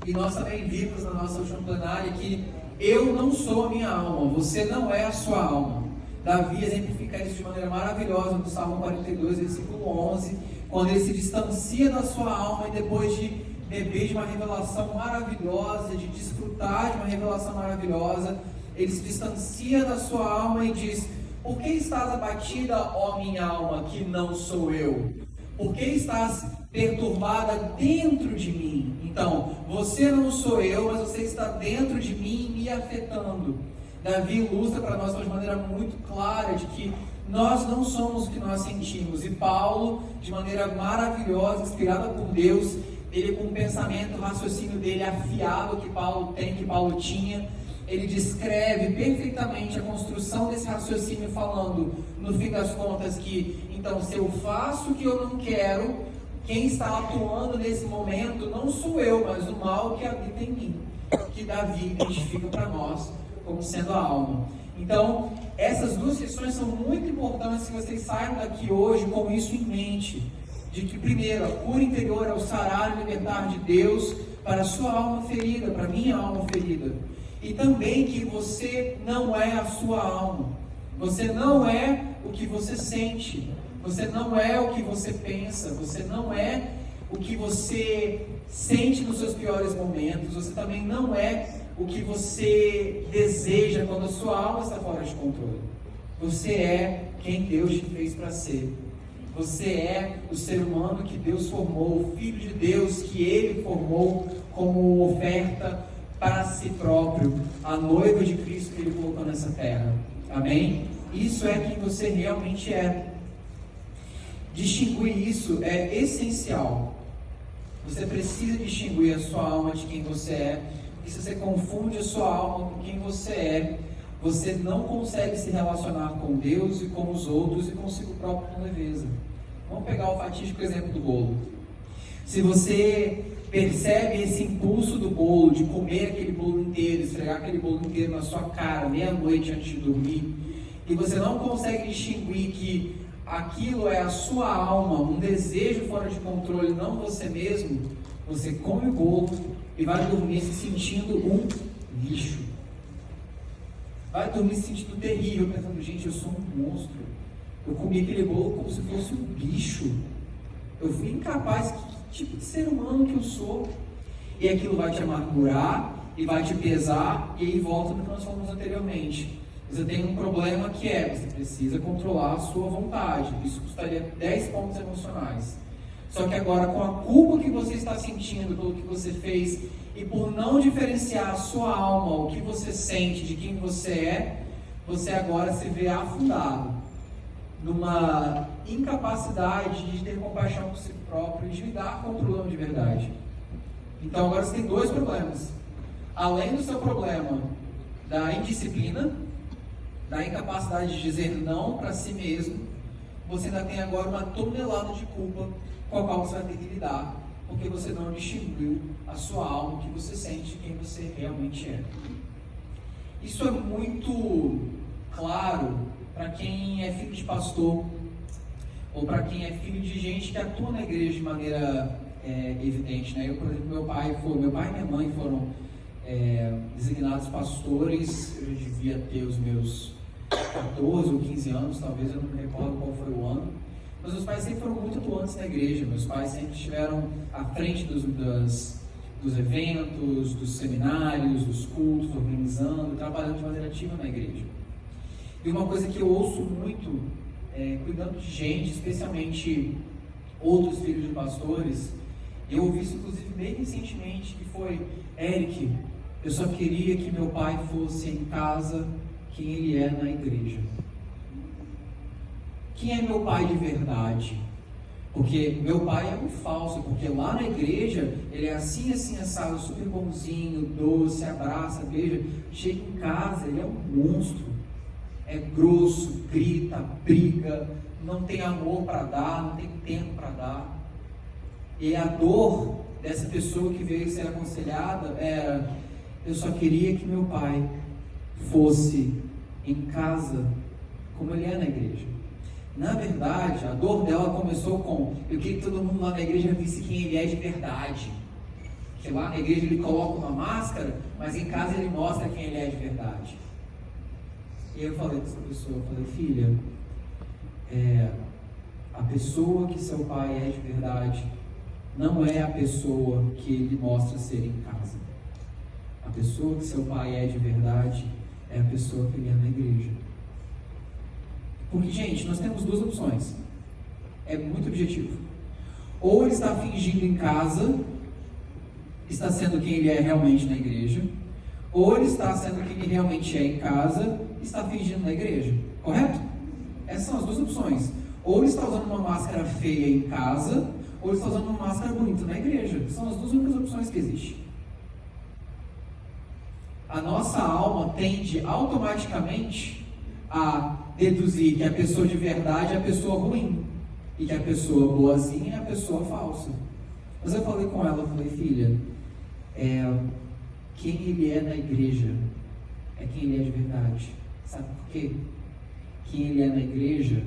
E nós também vimos na nossa última plenária que eu não sou a minha alma, você não é a sua alma. Davi exemplifica isso de maneira maravilhosa no Salmo 42, versículo 11, quando ele se distancia da sua alma e depois de beber de uma revelação maravilhosa, de desfrutar de uma revelação maravilhosa, ele se distancia da sua alma e diz: por que estás abatida, ó minha alma, que não sou eu? Por que estás perturbada dentro de mim? Então, você não sou eu, mas você está dentro de mim, me afetando. Davi ilustra para nós de maneira muito clara de que nós não somos o que nós sentimos. E Paulo, de maneira maravilhosa, inspirada por Deus, ele com o pensamento, o raciocínio dele afiado que Paulo tinha, ele descreve perfeitamente a construção desse raciocínio, falando, no fim das contas, que então, se eu faço o que eu não quero, quem está atuando nesse momento não sou eu, mas o mal que habita em mim, que Davi identifica para nós como sendo a alma. Então, essas duas questões são muito importantes que vocês saiam daqui hoje com isso em mente, de que, primeiro, a cura interior é o sarar e libertar de Deus para a sua alma ferida, para a minha alma ferida. E também que você não é a sua alma, você não é o que você sente, você não é o que você pensa, você não é o que você sente nos seus piores momentos, você também não é o que você deseja quando a sua alma está fora de controle. Você é quem Deus te fez para ser. Você é o ser humano que Deus formou, o Filho de Deus que Ele formou como oferta para si próprio, a noiva de Cristo que Ele colocou nessa terra. Amém? Isso é quem você realmente é. Distinguir isso é essencial. Você precisa distinguir a sua alma de quem você é. E se você confunde a sua alma com quem você é, você não consegue se relacionar com Deus e com os outros e consigo próprio com leveza. Vamos pegar o fatídico exemplo do bolo. Se você percebe esse impulso do bolo, de comer aquele bolo inteiro, esfregar aquele bolo inteiro na sua cara, meia-noite antes de dormir, e você não consegue distinguir que aquilo é a sua alma, um desejo fora de controle, não você mesmo, você come o bolo e vai dormir se sentindo um lixo. Vai dormir se sentindo terrível, pensando, gente, eu sou um monstro. Eu comi aquele bolo como se fosse um bicho. Eu fui incapaz, que tipo de ser humano que eu sou? E aquilo vai te amargurar e vai te pesar, e aí volta no que nós falamos anteriormente. Você tem um problema que é, você precisa controlar a sua vontade. Isso custaria 10 pontos emocionais. Só que agora, com a culpa que você está sentindo pelo que você fez, e por não diferenciar a sua alma, o que você sente de quem você é, você agora se vê afundado numa incapacidade de ter compaixão por si próprio e de lidar com o problema de verdade. Então agora você tem dois problemas. Além do seu problema da indisciplina, da incapacidade de dizer não para si mesmo, você ainda tem agora uma tonelada de culpa com a qual você vai ter que lidar, porque você não distinguiu a sua alma, o que você sente, quem você realmente é. Isso é muito claro para quem é filho de pastor, ou para quem é filho de gente que atua na igreja de maneira evidente, né? Eu, por exemplo, meu pai e minha mãe foram designados pastores. Eu devia ter os meus 14 ou 15 anos, talvez, eu não me recordo qual foi o ano. Mas meus pais sempre foram muito atuantes na igreja. Meus pais sempre estiveram à frente dos eventos, dos seminários, dos cultos, organizando, trabalhando de maneira ativa na igreja. E uma coisa que eu ouço muito, cuidando de gente, especialmente outros filhos de pastores, eu ouvi isso inclusive bem recentemente, que foi: Eric, eu só queria que meu pai fosse em casa quem ele é na igreja. Quem é meu pai de verdade? Porque meu pai é um falso, porque lá na igreja ele é assim, assado, super bonzinho, doce, abraça, beija. Chega em casa, ele é um monstro. É grosso, grita, briga, não tem amor para dar, não tem tempo para dar. E a dor dessa pessoa que veio ser aconselhada era: eu só queria que meu pai fosse em casa como ele é na igreja. Na verdade, a dor dela começou com: eu queria que todo mundo lá na igreja visse quem ele é de verdade. Que lá na igreja ele coloca uma máscara, mas em casa ele mostra quem ele é de verdade. E eu falei com essa pessoa, eu falei, filha, a pessoa que seu pai é de verdade não é a pessoa que ele mostra ser em casa. A pessoa que seu pai é de verdade é a pessoa que ele é na igreja. Porque, gente, nós temos duas opções. É muito objetivo. Ou ele está fingindo em casa, está sendo quem ele é realmente na igreja, ou ele está sendo quem ele realmente é em casa, está fingindo na igreja. Correto? Essas são as duas opções. Ou ele está usando uma máscara feia em casa, ou ele está usando uma máscara bonita na igreja. São as duas únicas opções que existem. A nossa alma tende automaticamente a deduzir que a pessoa de verdade é a pessoa ruim, e que a pessoa boazinha é a pessoa falsa. Mas eu falei com ela, eu falei, filha, quem ele é na igreja é quem ele é de verdade. Sabe por quê? Quem ele é na igreja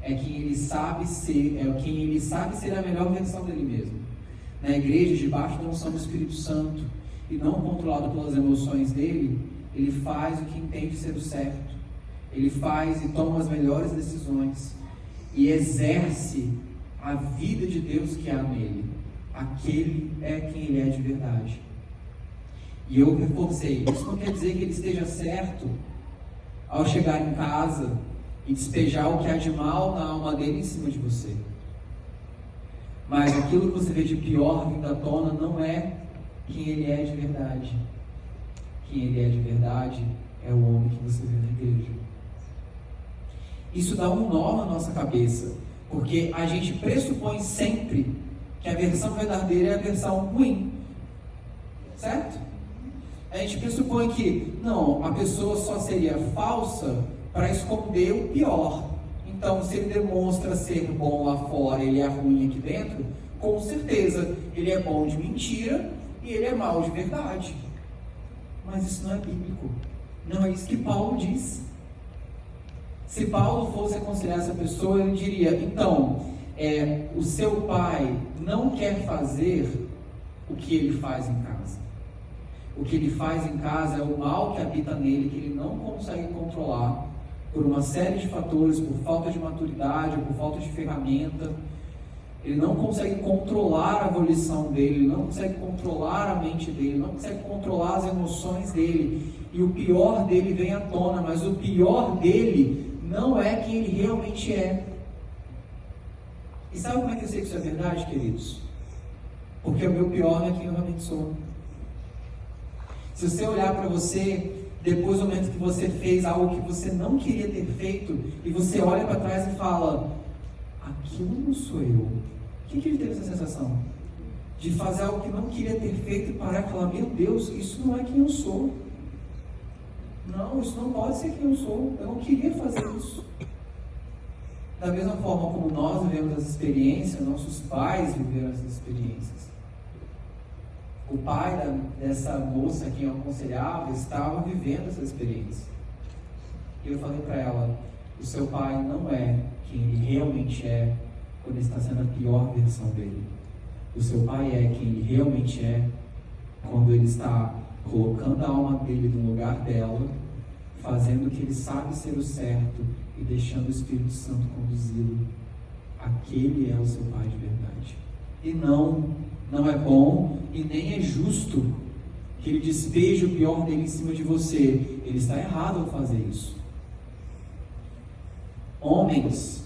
é quem ele sabe ser, quem ele sabe ser a melhor versão dele mesmo. Na igreja, debaixo da unção do Espírito Santo, e não controlado pelas emoções dele, ele faz o que entende ser o certo. Ele faz e toma as melhores decisões. E exerce a vida de Deus que há nele. Aquele é quem ele é de verdade. E eu reforcei, isso não quer dizer que ele esteja certo ao chegar em casa e despejar o que há de mal na alma dele em cima de você. Mas aquilo que você vê de pior vindo à tona não é quem ele é de verdade. Quem ele é de verdade é o homem que você vê na igreja. Isso dá um nó na nossa cabeça, porque a gente pressupõe sempre que a versão verdadeira é a versão ruim, certo? A gente pressupõe que, não, a pessoa só seria falsa para esconder o pior. Então, se ele demonstra ser bom lá fora, ele é ruim aqui dentro, com certeza, ele é bom de mentira e ele é mau de verdade. Mas isso não é bíblico. Não é isso que Paulo diz. Se Paulo fosse aconselhar essa pessoa, ele diria, então, o seu pai não quer fazer o que ele faz em casa. O que ele faz em casa é o mal que habita nele, que ele não consegue controlar, por uma série de fatores, por falta de maturidade, por falta de ferramenta. Ele não consegue controlar a volição dele, ele não consegue controlar a mente dele, não consegue controlar as emoções dele. E o pior dele vem à tona, mas o pior dele não é quem ele realmente é. E sabe como é que eu sei que isso é verdade, queridos? Porque o meu pior não é quem eu realmente sou. Se você olhar para você, depois do momento que você fez algo que você não queria ter feito, e você olha para trás e fala, aquilo não sou eu. Quem que ele teve essa sensação? De fazer algo que não queria ter feito e parar e falar, meu Deus, isso não é quem eu sou. Não, isso não pode ser quem eu sou. Eu não queria fazer isso. Da mesma forma como nós vivemos essa experiência, nossos pais viveram essas experiências. O pai dessa moça que eu aconselhava estava vivendo essa experiência. E eu falei para ela, o seu pai não é quem ele realmente é quando ele está sendo a pior versão dele. O seu pai é quem ele realmente é quando ele está colocando a alma dele no lugar dela, fazendo o que ele sabe ser o certo e deixando o Espírito Santo conduzi-lo. Aquele é o seu pai de verdade. E não é bom e nem é justo que ele despeje o pior dele em cima de você. Ele está errado ao fazer isso. Homens,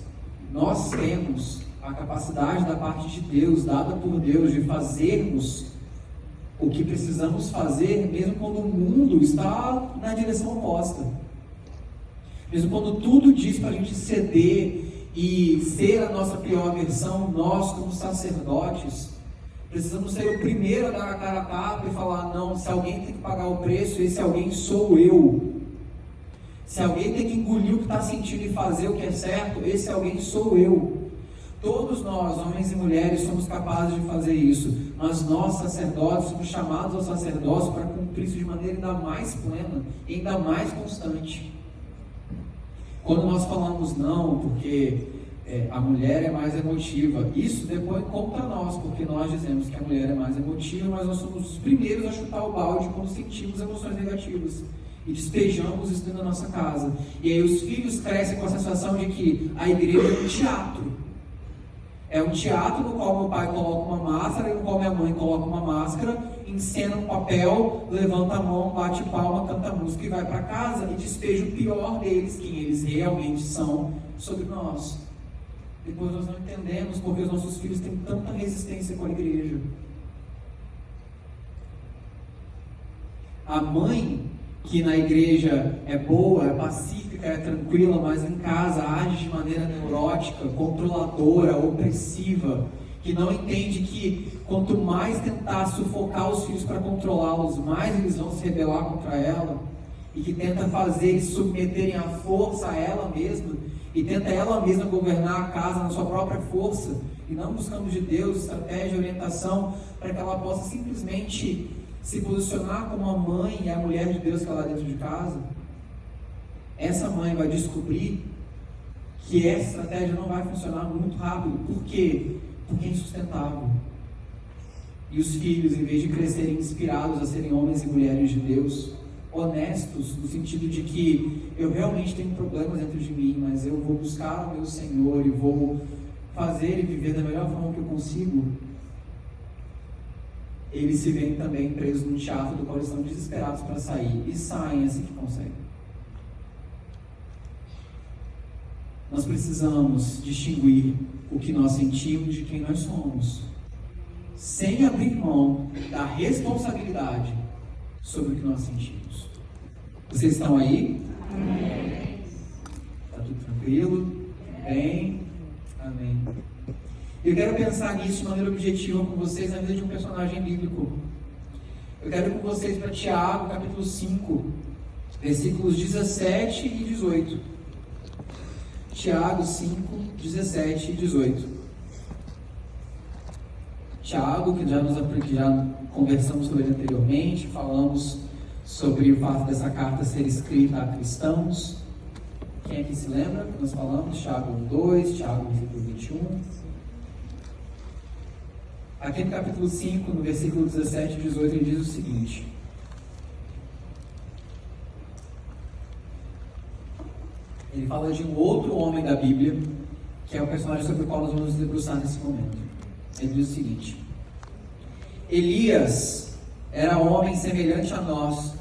nós temos a capacidade da parte de Deus, dada por Deus, de fazermos o que precisamos fazer, mesmo quando o mundo está na direção oposta. Mesmo quando tudo diz para a gente ceder e ser a nossa pior versão, nós como sacerdotes, precisamos ser o primeiro a dar a cara a tapa e falar, não, se alguém tem que pagar o preço, esse alguém sou eu. Se alguém tem que engolir o que está sentindo e fazer o que é certo, esse alguém sou eu. Todos nós, homens e mulheres, somos capazes de fazer isso, mas nós, sacerdotes, somos chamados ao sacerdócio para cumprir isso de maneira ainda mais plena, ainda mais constante. Quando nós falamos não, porque a mulher é mais emotiva. Isso depõe contra nós, porque nós dizemos que a mulher é mais emotiva, mas nós somos os primeiros a chutar o balde quando sentimos emoções negativas e despejamos isso dentro da nossa casa. E aí os filhos crescem com a sensação de que a igreja é um teatro. É um teatro no qual meu pai coloca uma máscara e no qual minha mãe coloca uma máscara, encena um papel, levanta a mão, bate palma, canta música e vai para casa e despeja o pior deles, quem eles realmente são, sobre nós. Depois nós não entendemos porque os nossos filhos têm tanta resistência com a igreja. A mãe que na igreja é boa, é pacífica, é tranquila, mas em casa age de maneira neurótica, controladora, opressiva, que não entende que quanto mais tentar sufocar os filhos para controlá-los, mais eles vão se rebelar contra ela, e que tenta fazer eles submeterem à força a ela mesma, e tenta ela mesma governar a casa na sua própria força, e não buscando de Deus estratégia e orientação para que ela possa simplesmente se posicionar como a mãe e a mulher de Deus que ela dentro de casa. Essa mãe vai descobrir que essa estratégia não vai funcionar muito rápido. Por quê? Porque é insustentável. E os filhos, em vez de crescerem inspirados a serem homens e mulheres de Deus, honestos, no sentido de que eu realmente tenho problemas dentro de mim, mas eu vou buscar o meu Senhor e vou fazer e viver da melhor forma que eu consigo, eles se veem também presos num teatro do qual eles estão desesperados para sair, e saem assim que conseguem. Nós precisamos distinguir o que nós sentimos de quem nós somos, sem abrir mão da responsabilidade sobre o que nós sentimos. Vocês estão aí? Amém. Está tudo tranquilo? Bem? Amém. Eu quero pensar nisso de maneira objetiva com vocês na vida de um personagem bíblico. Eu quero ir com vocês para Tiago, capítulo 5, versículos 17 e 18. Tiago 5, 17 e 18. Tiago, que já conversamos sobre ele anteriormente, falamos sobre o fato dessa carta ser escrita a cristãos. Quem aqui se lembra que nós falamos? Tiago 1:2, Tiago versículo 21. Aqui no capítulo 5, no versículo 17 e 18, ele diz o seguinte: ele fala de um outro homem da Bíblia, que é o personagem sobre o qual nós vamos nos debruçar nesse momento. Ele diz o seguinte: Elias era homem semelhante a nós,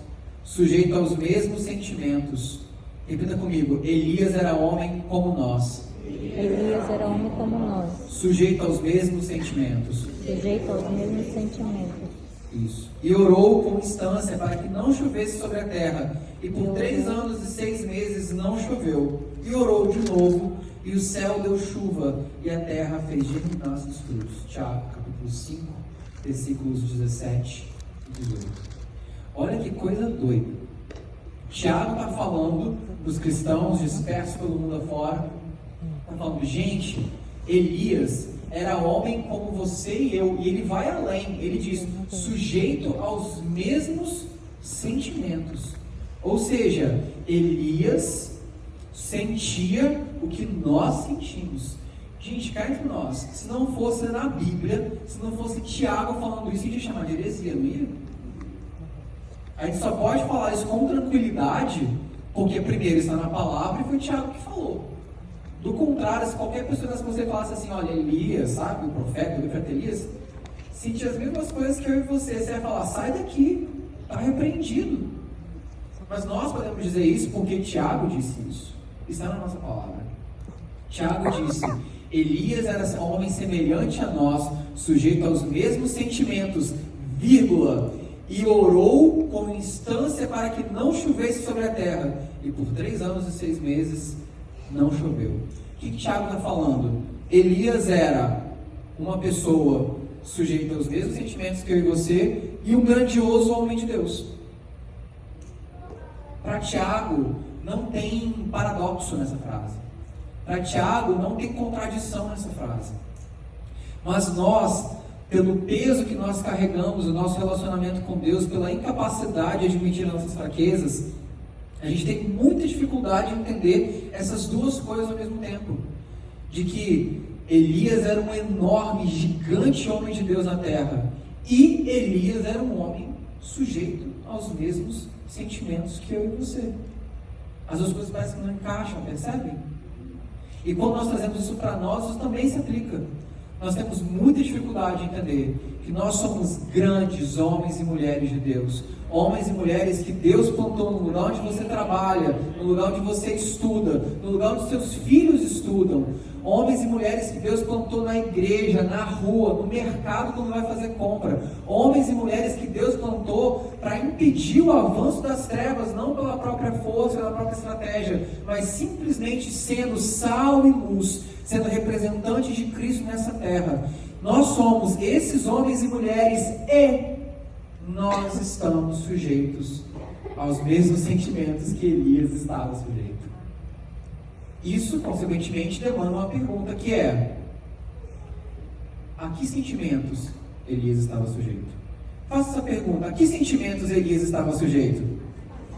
sujeito aos mesmos sentimentos. Repita comigo: Elias era homem como nós. Elias era homem como nós, sujeito aos mesmos sentimentos. Sujeito aos mesmos sentimentos. Isso. E orou com instância para que não chovesse sobre a terra. E por 3 anos e 6 meses não choveu. E orou de novo, e o céu deu chuva, e a terra fez germinar seus frutos. Tiago, capítulo 5, versículos 17 e 18. Olha que coisa doida. Tiago está falando dos cristãos dispersos pelo mundo afora. Está falando, gente, Elias era homem como você e eu, e ele vai além, ele diz, sujeito aos mesmos sentimentos. Ou seja, Elias sentia o que nós sentimos. Gente, cá entre nós, se não fosse na Bíblia, se não fosse Tiago falando isso, a gente ia chamar de heresia, não ia? A gente só pode falar isso com tranquilidade, porque primeiro está na palavra e foi Tiago que falou. Do contrário, se qualquer pessoa que você falasse assim, olha, Elias, sabe, o profeta, o profeta Elias, sentia as mesmas coisas que eu e você ia falar, sai daqui, está repreendido. Mas nós podemos dizer isso porque Tiago disse isso. Está na nossa palavra. Tiago disse, Elias era um homem semelhante a nós, sujeito aos mesmos sentimentos, vírgula, e orou com instância para que não chovesse sobre a terra. E por 3 anos e 6 meses não choveu. O que Tiago está falando? Elias era uma pessoa sujeita aos mesmos sentimentos que eu e você e um grandioso homem de Deus. Para Tiago não tem paradoxo nessa frase. Para Tiago não tem contradição nessa frase. Mas nós, pelo peso que nós carregamos, o nosso relacionamento com Deus, pela incapacidade de admitir nossas fraquezas, a gente tem muita dificuldade em entender essas duas coisas ao mesmo tempo. de que Elias era um enorme, gigante homem de Deus na terra, e Elias era um homem sujeito aos mesmos sentimentos que eu e você. As duas coisas parecem que não encaixam, percebem? E quando nós trazemos isso para nós, isso também se aplica. Nós temos muita dificuldade de entender que nós somos grandes homens e mulheres de Deus. Homens e mulheres que Deus plantou no lugar onde você trabalha, no lugar onde você estuda, no lugar onde seus filhos estudam. Homens e mulheres que Deus plantou na igreja, na rua, no mercado quando vai fazer compra. Homens e mulheres que Deus plantou para impedir o avanço das trevas, não pela própria força, pela própria estratégia, mas simplesmente sendo sal e luz, sendo representantes de Cristo nessa terra. Nós somos esses homens e mulheres e nós estamos sujeitos aos mesmos sentimentos que Elias estava sujeito. Isso, consequentemente, demanda uma pergunta que é: a que sentimentos Elias estava sujeito? Faça essa pergunta: a que sentimentos Elias estava sujeito?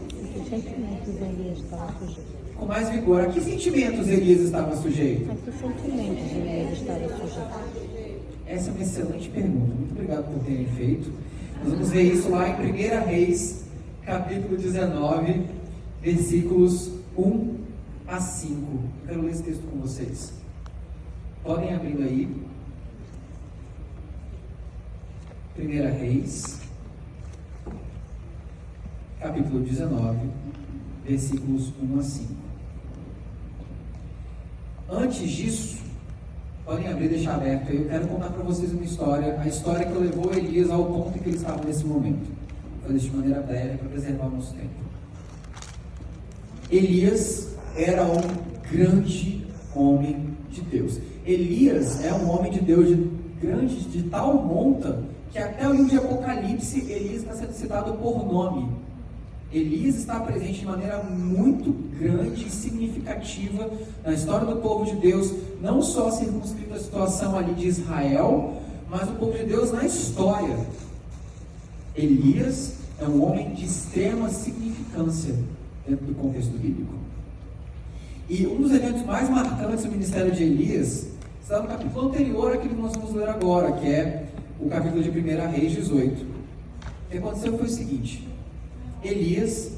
A que sentimentos Elias estava sujeito? Com mais vigor, a que sentimentos Elias estava sujeito? A que sentimentos Elias estava sujeito? Essa é uma excelente pergunta. Muito obrigado por terem feito. Nós vamos ver isso lá em 1 Reis, capítulo 19, versículos 1 a 5. Eu quero ler esse texto com vocês. Podem abrir aí. 1 Reis, capítulo 19, versículos 1 a 5. Antes disso, podem abrir e deixar aberto aí. Eu quero contar para vocês uma história, a história que levou Elias ao ponto em que ele estava nesse momento. Vou fazer isso de maneira breve para preservar o nosso tempo. Elias era um grande homem de Deus. Elias é um homem de Deus de tal monta que até o livro de Apocalipse Elias está sendo citado por nome. Elias está presente de maneira muito grande e significativa na história do povo de Deus, não só circunscrito à situação ali de Israel, mas o povo de Deus na história. Elias é um homem de extrema significância dentro do contexto bíblico. E um dos eventos mais marcantes do ministério de Elias está no capítulo anterior àquele que nós vamos ler agora, que é o capítulo de 1 Reis 18. O que aconteceu foi o seguinte: Elias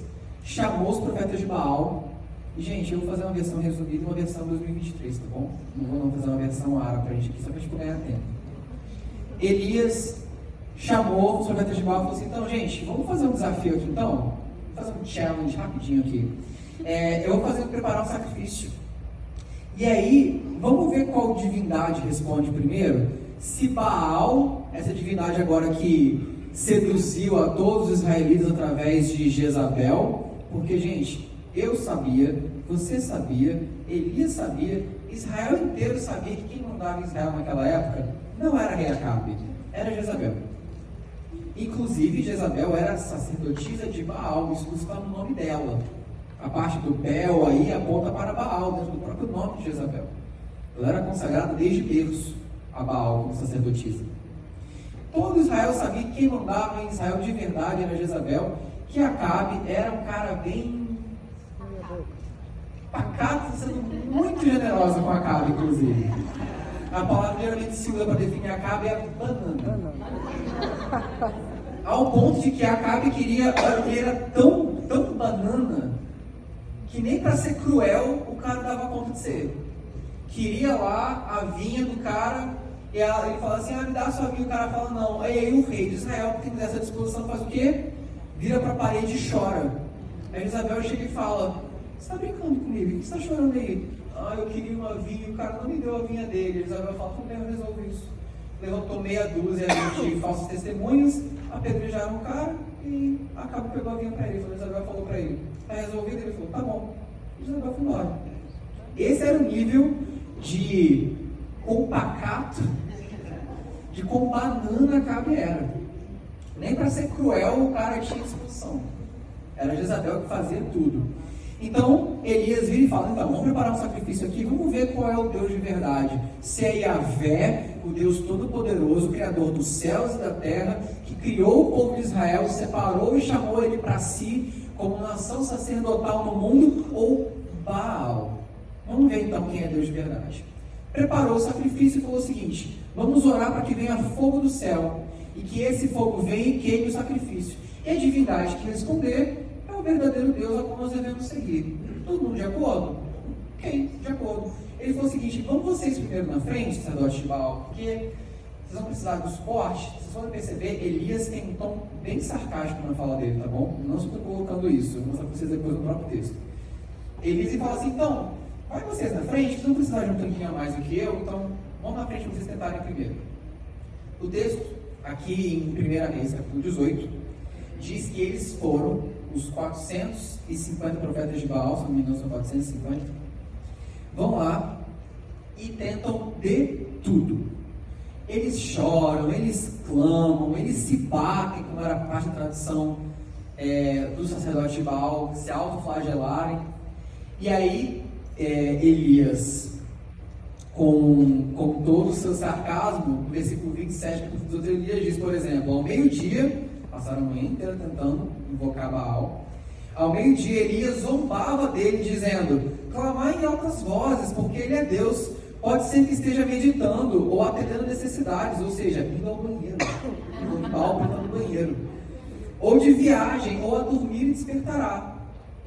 chamou os profetas de Baal, e gente, eu vou fazer uma versão resumida e uma versão 2023, tá bom? Não vou fazer uma versão árabe pra gente aqui, só pra gente ganhar tempo. Elias chamou os profetas de Baal e falou assim: então gente, vamos fazer um desafio aqui então? Vamos fazer um challenge rapidinho aqui. Eu vou preparar um sacrifício. E aí, vamos ver qual divindade responde primeiro. Se Baal, essa divindade agora que seduziu a todos os israelitas através de Jezabel, porque, gente, eu sabia, você sabia, Elias sabia, Israel inteiro sabia que quem mandava em Israel naquela época não era rei Acabe, era Jezabel. Inclusive, Jezabel era sacerdotisa de Baal, isso está no nome dela. A parte do Bel aí aponta para Baal, dentro do próprio nome de Jezabel. Ela era consagrada desde berço a Baal como sacerdotisa. Todo Israel sabia que quem mandava em Israel de verdade era Jezabel, que Acabe era um cara bem pacato, sendo muito generosa com Acabe, inclusive. A palavra geralmente se usa para definir Acabe é banana. Ao ponto de que Acabe ele era tão banana, que nem para ser cruel o cara dava conta de ser. Queria lá a vinha do cara, e ele fala assim: me dá a sua vinha. O cara fala não. Aí o rei de Israel, que tem dessa disposição, faz o quê? Vira para a parede e chora. Aí Isabel chega e fala: você está brincando comigo? O que você está chorando aí? Eu queria uma vinha, o cara não me deu a vinha dele. Isabel fala: tudo bem, eu resolvo isso. Levantou meia dúzia de falsas testemunhas, apedrejaram o cara e Acabe pegou a vinha para ele. Isabel falou para ele: está resolvido? Ele falou: tá bom. E Isabel foi embora. Esse era o nível de quão pacato, de quão banana Acabe era. Nem para ser cruel o cara tinha disposição. Era Jezabel que fazia tudo. Então Elias vira e fala: então, vamos preparar um sacrifício aqui, vamos ver qual é o Deus de verdade. Se é Yahvé, o Deus Todo-Poderoso, Criador dos céus e da terra, que criou o povo de Israel, separou e chamou ele para si como nação sacerdotal no mundo, ou Baal. Vamos ver então quem é Deus de verdade. preparou o sacrifício e falou o seguinte: vamos orar para que venha fogo do céu e que esse fogo venha e queime o sacrifício. E a divindade que responder é o verdadeiro Deus a qual nós devemos seguir. Todo mundo de acordo? Ok, de acordo. Ele falou o seguinte: vamos vocês primeiro na frente, sacerdote de Baal, porque vocês vão precisar do suporte. Vocês vão perceber, Elias tem um tom bem sarcástico na fala dele, tá bom? Não estou colocando isso, eu vou mostrar para vocês depois no próprio texto. Elias fala assim: então, vai vocês na frente, vocês vão precisar de um tanquinho a mais do que eu, então vamos na frente para vocês tentarem primeiro. O texto, aqui em 1 Reis, capítulo 18, diz que eles foram, os 450 profetas de Baal, se não me engano são 450, vão lá e tentam de tudo. Eles choram, eles clamam, eles se batem, como era parte da tradição do sacerdote de Baal, se autoflagelarem. E aí, Elias, com todo o seu sarcasmo, no versículo 27, Elias diz, por exemplo: ao meio-dia, passaram a manhã inteira tentando invocar Baal, ao meio-dia Elias zombava dele, dizendo: clamar em altas vozes, porque ele é Deus. Pode ser que esteja meditando ou atendendo necessidades, ou seja, indo ao banheiro, indo ao banheiro, ou de viagem, ou a dormir e despertará.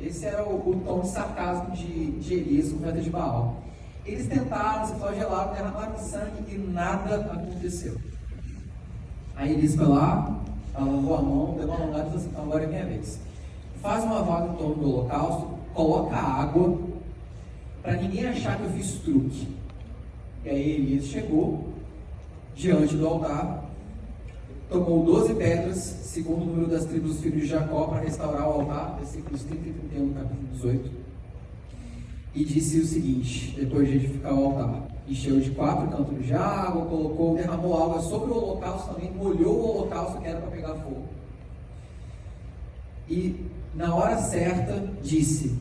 Esse era o tom de sarcasmo de Elias, profeta de Baal. Eles tentaram, se flagelaram, derramaram sangue e nada aconteceu. Aí Elias foi lá, alongou a mão, deu uma alongada e falou assim: então agora é minha vez. Faz uma vaga em torno do holocausto, coloca água, para ninguém achar que eu fiz truque. E aí Elias chegou diante do altar, tomou 12 pedras, segundo o número das tribos dos filhos de Jacó, para restaurar o altar, versículos 30 e 31 do capítulo 18, e disse o seguinte, depois de edificar o altar: encheu de 4 cântaros de água, derramou água sobre o holocausto também, molhou o holocausto que era para pegar fogo. E na hora certa disse: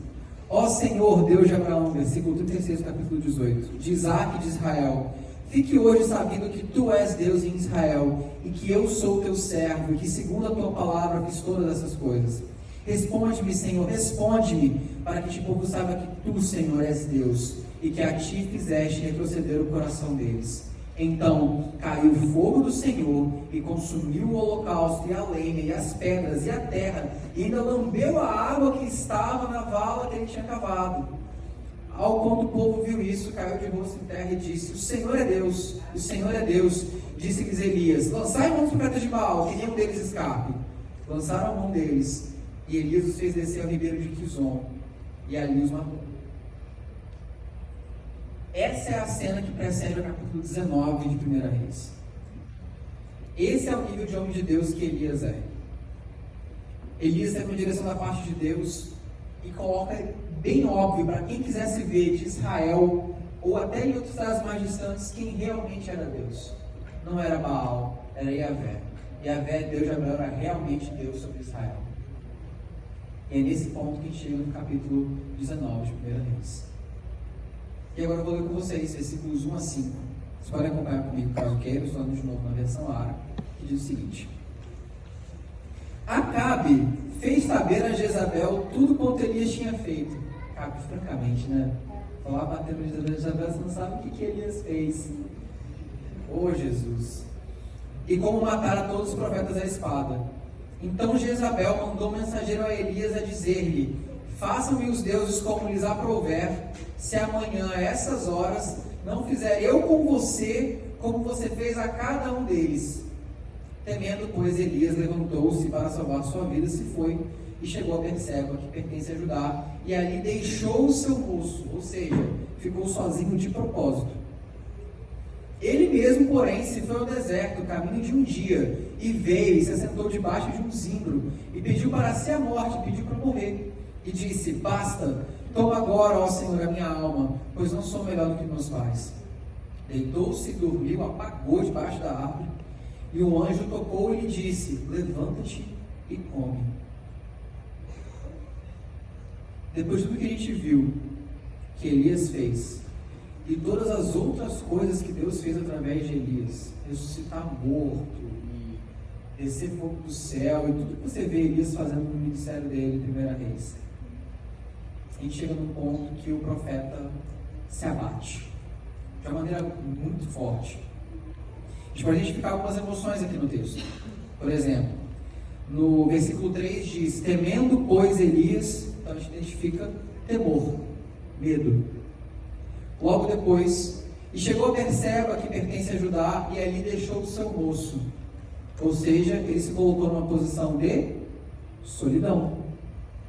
ó Senhor, Deus de Abraão, versículo 36 do capítulo 18, de Isaac e de Israel, fique hoje sabendo que tu és Deus em Israel, e que eu sou teu servo, e que segundo a tua palavra fiz todas essas coisas. Responde-me, Senhor, responde-me, para que este povo saiba que tu, Senhor, és Deus, e que a ti fizeste retroceder o coração deles. Então caiu o fogo do Senhor, e consumiu o holocausto, e a lenha, e as pedras, e a terra, e ainda lambeu a água que estava na vala que ele tinha cavado. Ao quando o povo viu isso, caiu de rosto em terra e disse: o Senhor é Deus, o Senhor é Deus. Disse-lhes Elias: lançai mão dos profetas de Baal, que nenhum deles escape. Lançaram a mão deles, e Elias os fez descer ao ribeiro de Quizon, e ali os matou. Essa é a cena que precede o capítulo 19 de 1 Reis. Esse é o nível de homem de Deus que Elias é. Elias tem uma direção da parte de Deus e coloca bem óbvio para quem quisesse ver de Israel ou até em outros estados mais distantes quem realmente era Deus. Não era Baal, era Yahvé. Yahvé, Deus de Abraão, era realmente Deus sobre Israel. E é nesse ponto que a gente chega no capítulo 19 de 1 Reis. E agora eu vou ler com vocês, versículos 1 a 5. Vocês podem acompanhar comigo, caso queiram, estou de novo na versão árabe, que diz o seguinte: Acabe fez saber a Jezabel tudo quanto Elias tinha feito. Acabe, francamente, né? Falar batendo no Jezabel, você não sabe o que Elias fez. Oh, Jesus! E como matar a todos os profetas à espada. Então Jezabel mandou um mensageiro a Elias a dizer-lhe: façam-me os deuses como lhes aprouver, se amanhã a essas horas não fizer eu com você como você fez a cada um deles. Temendo, pois, Elias levantou-se para salvar sua vida, se foi e chegou a Berseba, que pertence a Judá, e ali deixou o seu moço, ou seja, ficou sozinho de propósito. Ele mesmo, porém, se foi ao deserto, caminho de um dia, e veio e se assentou debaixo de um zimbro, e pediu para si a morte, pediu para morrer, e disse: basta, toma agora, ó Senhor, a minha alma, pois não sou melhor do que meus pais. Deitou-se, dormiu, apagou debaixo da árvore, e o anjo tocou e lhe disse: levanta-te e come. Depois de tudo que a gente viu que Elias fez, e todas as outras coisas que Deus fez através de Elias, ressuscitar morto, e descer fogo do céu, e tudo que você vê Elias fazendo no ministério dele em 1 Reis, a gente chega num ponto que o profeta se abate. de uma maneira muito forte. A gente pode identificar algumas emoções aqui no texto. Por exemplo, no versículo 3 diz: temendo, pois, Elias. Então a gente identifica temor, medo. Logo depois, e chegou a Berseba, que pertence a Judá, e ali deixou o seu moço. Ou seja, ele se colocou numa posição de solidão.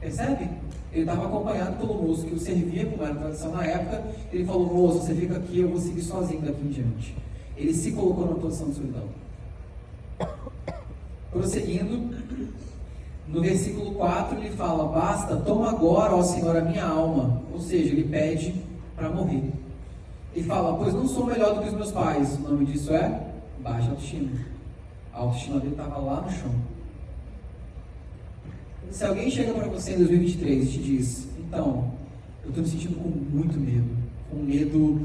Percebe? Ele estava acompanhado pelo moço que o servia, como era a tradição na época. Ele falou: moço, você fica aqui, eu vou seguir sozinho daqui em diante. Ele se colocou numa posição de solidão. Prosseguindo, no versículo 4 ele fala: basta, toma agora, ó Senhor, a minha alma. Ou seja, ele pede para morrer. Ele fala: pois não sou melhor do que os meus pais. O nome disso é baixa autoestima. A autoestima dele estava lá no chão. Se alguém chega para você em 2023 e te diz: então, eu estou me sentindo com muito medo, com medo,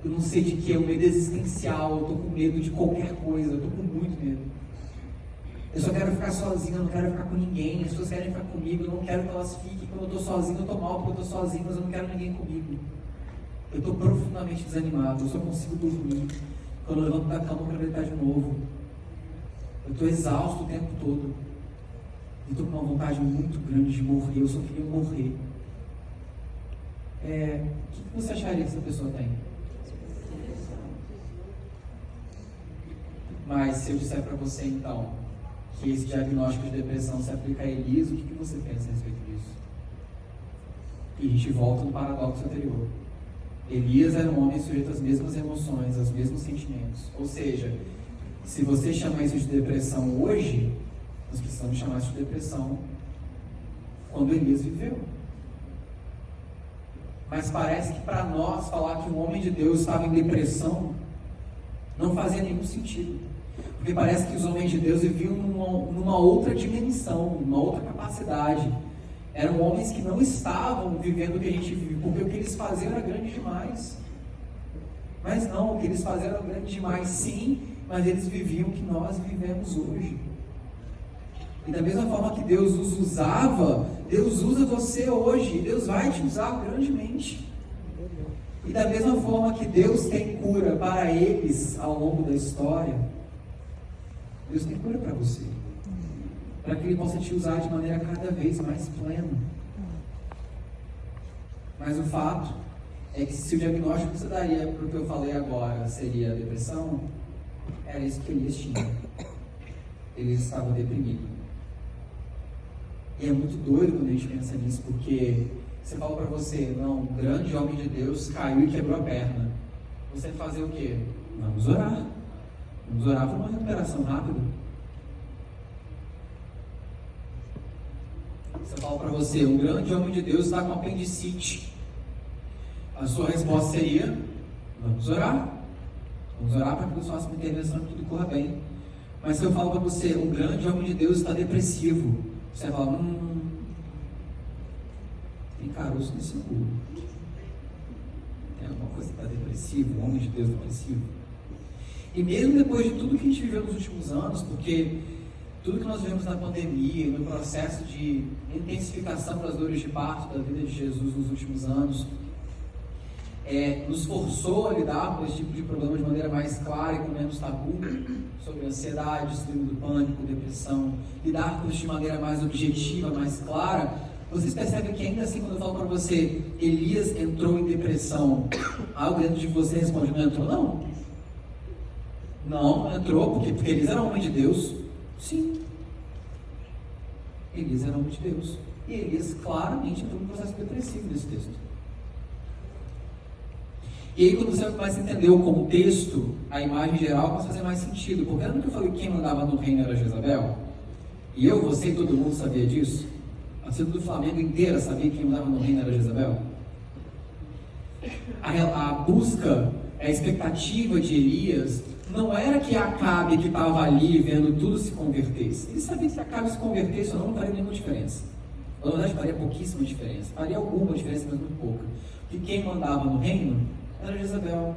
eu não sei de que, um medo existencial, eu estou com medo de qualquer coisa, eu estou com muito medo. Eu só quero ficar sozinho, eu não quero ficar com ninguém, as pessoas querem ficar comigo, eu não quero que elas fiquem, quando eu estou sozinho, eu estou mal porque eu estou sozinho, mas eu não quero ninguém comigo. Eu estou profundamente desanimado, eu só consigo dormir quando eu levanto da cama para deitar de novo. Eu estou exausto o tempo todo. Eu estou com uma vontade muito grande de morrer, eu só queria morrer. O que você acharia que essa pessoa tem? Mas se eu disser para você então que esse diagnóstico de depressão se aplica a Elias, o que você pensa a respeito disso? E a gente volta no paradoxo anterior. Elias era um homem sujeito às mesmas emoções, aos mesmos sentimentos. Ou seja, se você chama isso de depressão hoje, nós precisamos chamar isso de depressão quando Elias viveu. Mas parece que para nós falar que um homem de Deus estava em depressão não fazia nenhum sentido. Porque parece que os homens de Deus viviam numa outra dimensão, numa outra capacidade. Eram homens que não estavam vivendo o que a gente vive, porque o que eles faziam era grande demais. Mas não, o que eles faziam era grande demais, sim, mas eles viviam o que nós vivemos hoje. E da mesma forma que Deus os usava, Deus usa você hoje, e Deus vai te usar grandemente. E da mesma forma que Deus tem cura para eles ao longo da história, Deus tem cura para você, para que Ele possa te usar de maneira cada vez mais plena. Mas o fato é que se o diagnóstico que você daria para o que eu falei agora seria depressão, era isso que Elias tinha. Ele estava deprimido. E é muito doido quando a gente pensa nisso, porque você fala para você: não, um grande homem de Deus caiu e quebrou a perna. Você vai fazer o quê? Vamos orar. Vamos orar por uma recuperação rápida. Você fala para você: um grande homem de Deus está com apendicite. A sua resposta seria: vamos orar. Vamos orar para que Deus faça uma intervenção e tudo corra bem. Mas se eu falo para você: um grande homem de Deus está depressivo, você vai falar: tem caroço nesse cu. Tem alguma coisa que está depressivo, um homem de Deus depressivo. E mesmo depois de tudo que a gente viveu nos últimos anos, porque tudo que nós vivemos na pandemia, no processo de intensificação das dores de parto da vida de Jesus nos últimos anos, nos forçou a lidar com esse tipo de problema de maneira mais clara e com menos tabu, sobre ansiedade, síndrome do pânico, depressão, lidar com isso de maneira mais objetiva, mais clara. Vocês percebem que ainda assim, quando eu falo para você: Elias entrou em depressão, algo dentro de você responde: não entrou não. Não entrou, porque Elias era homem de Deus. Sim, Elias era homem de Deus. E Elias claramente entrou no processo depressivo nesse texto. E aí, quando você começa a entender o contexto, a imagem geral começa a fazer mais sentido. Porque lembra que eu falei que quem mandava no reino era Jezabel? E eu, você e todo mundo sabia disso? A torcida do Flamengo inteira sabia que quem mandava no reino era Jezabel? A busca, a expectativa de Elias não era que Acabe, que estava ali vendo tudo se convertesse. Ele sabia que se Acabe se convertesse ou não faria nenhuma diferença. Na verdade, faria pouquíssima diferença. Faria alguma diferença, mas muito pouca. Porque quem mandava no reino era Jezabel.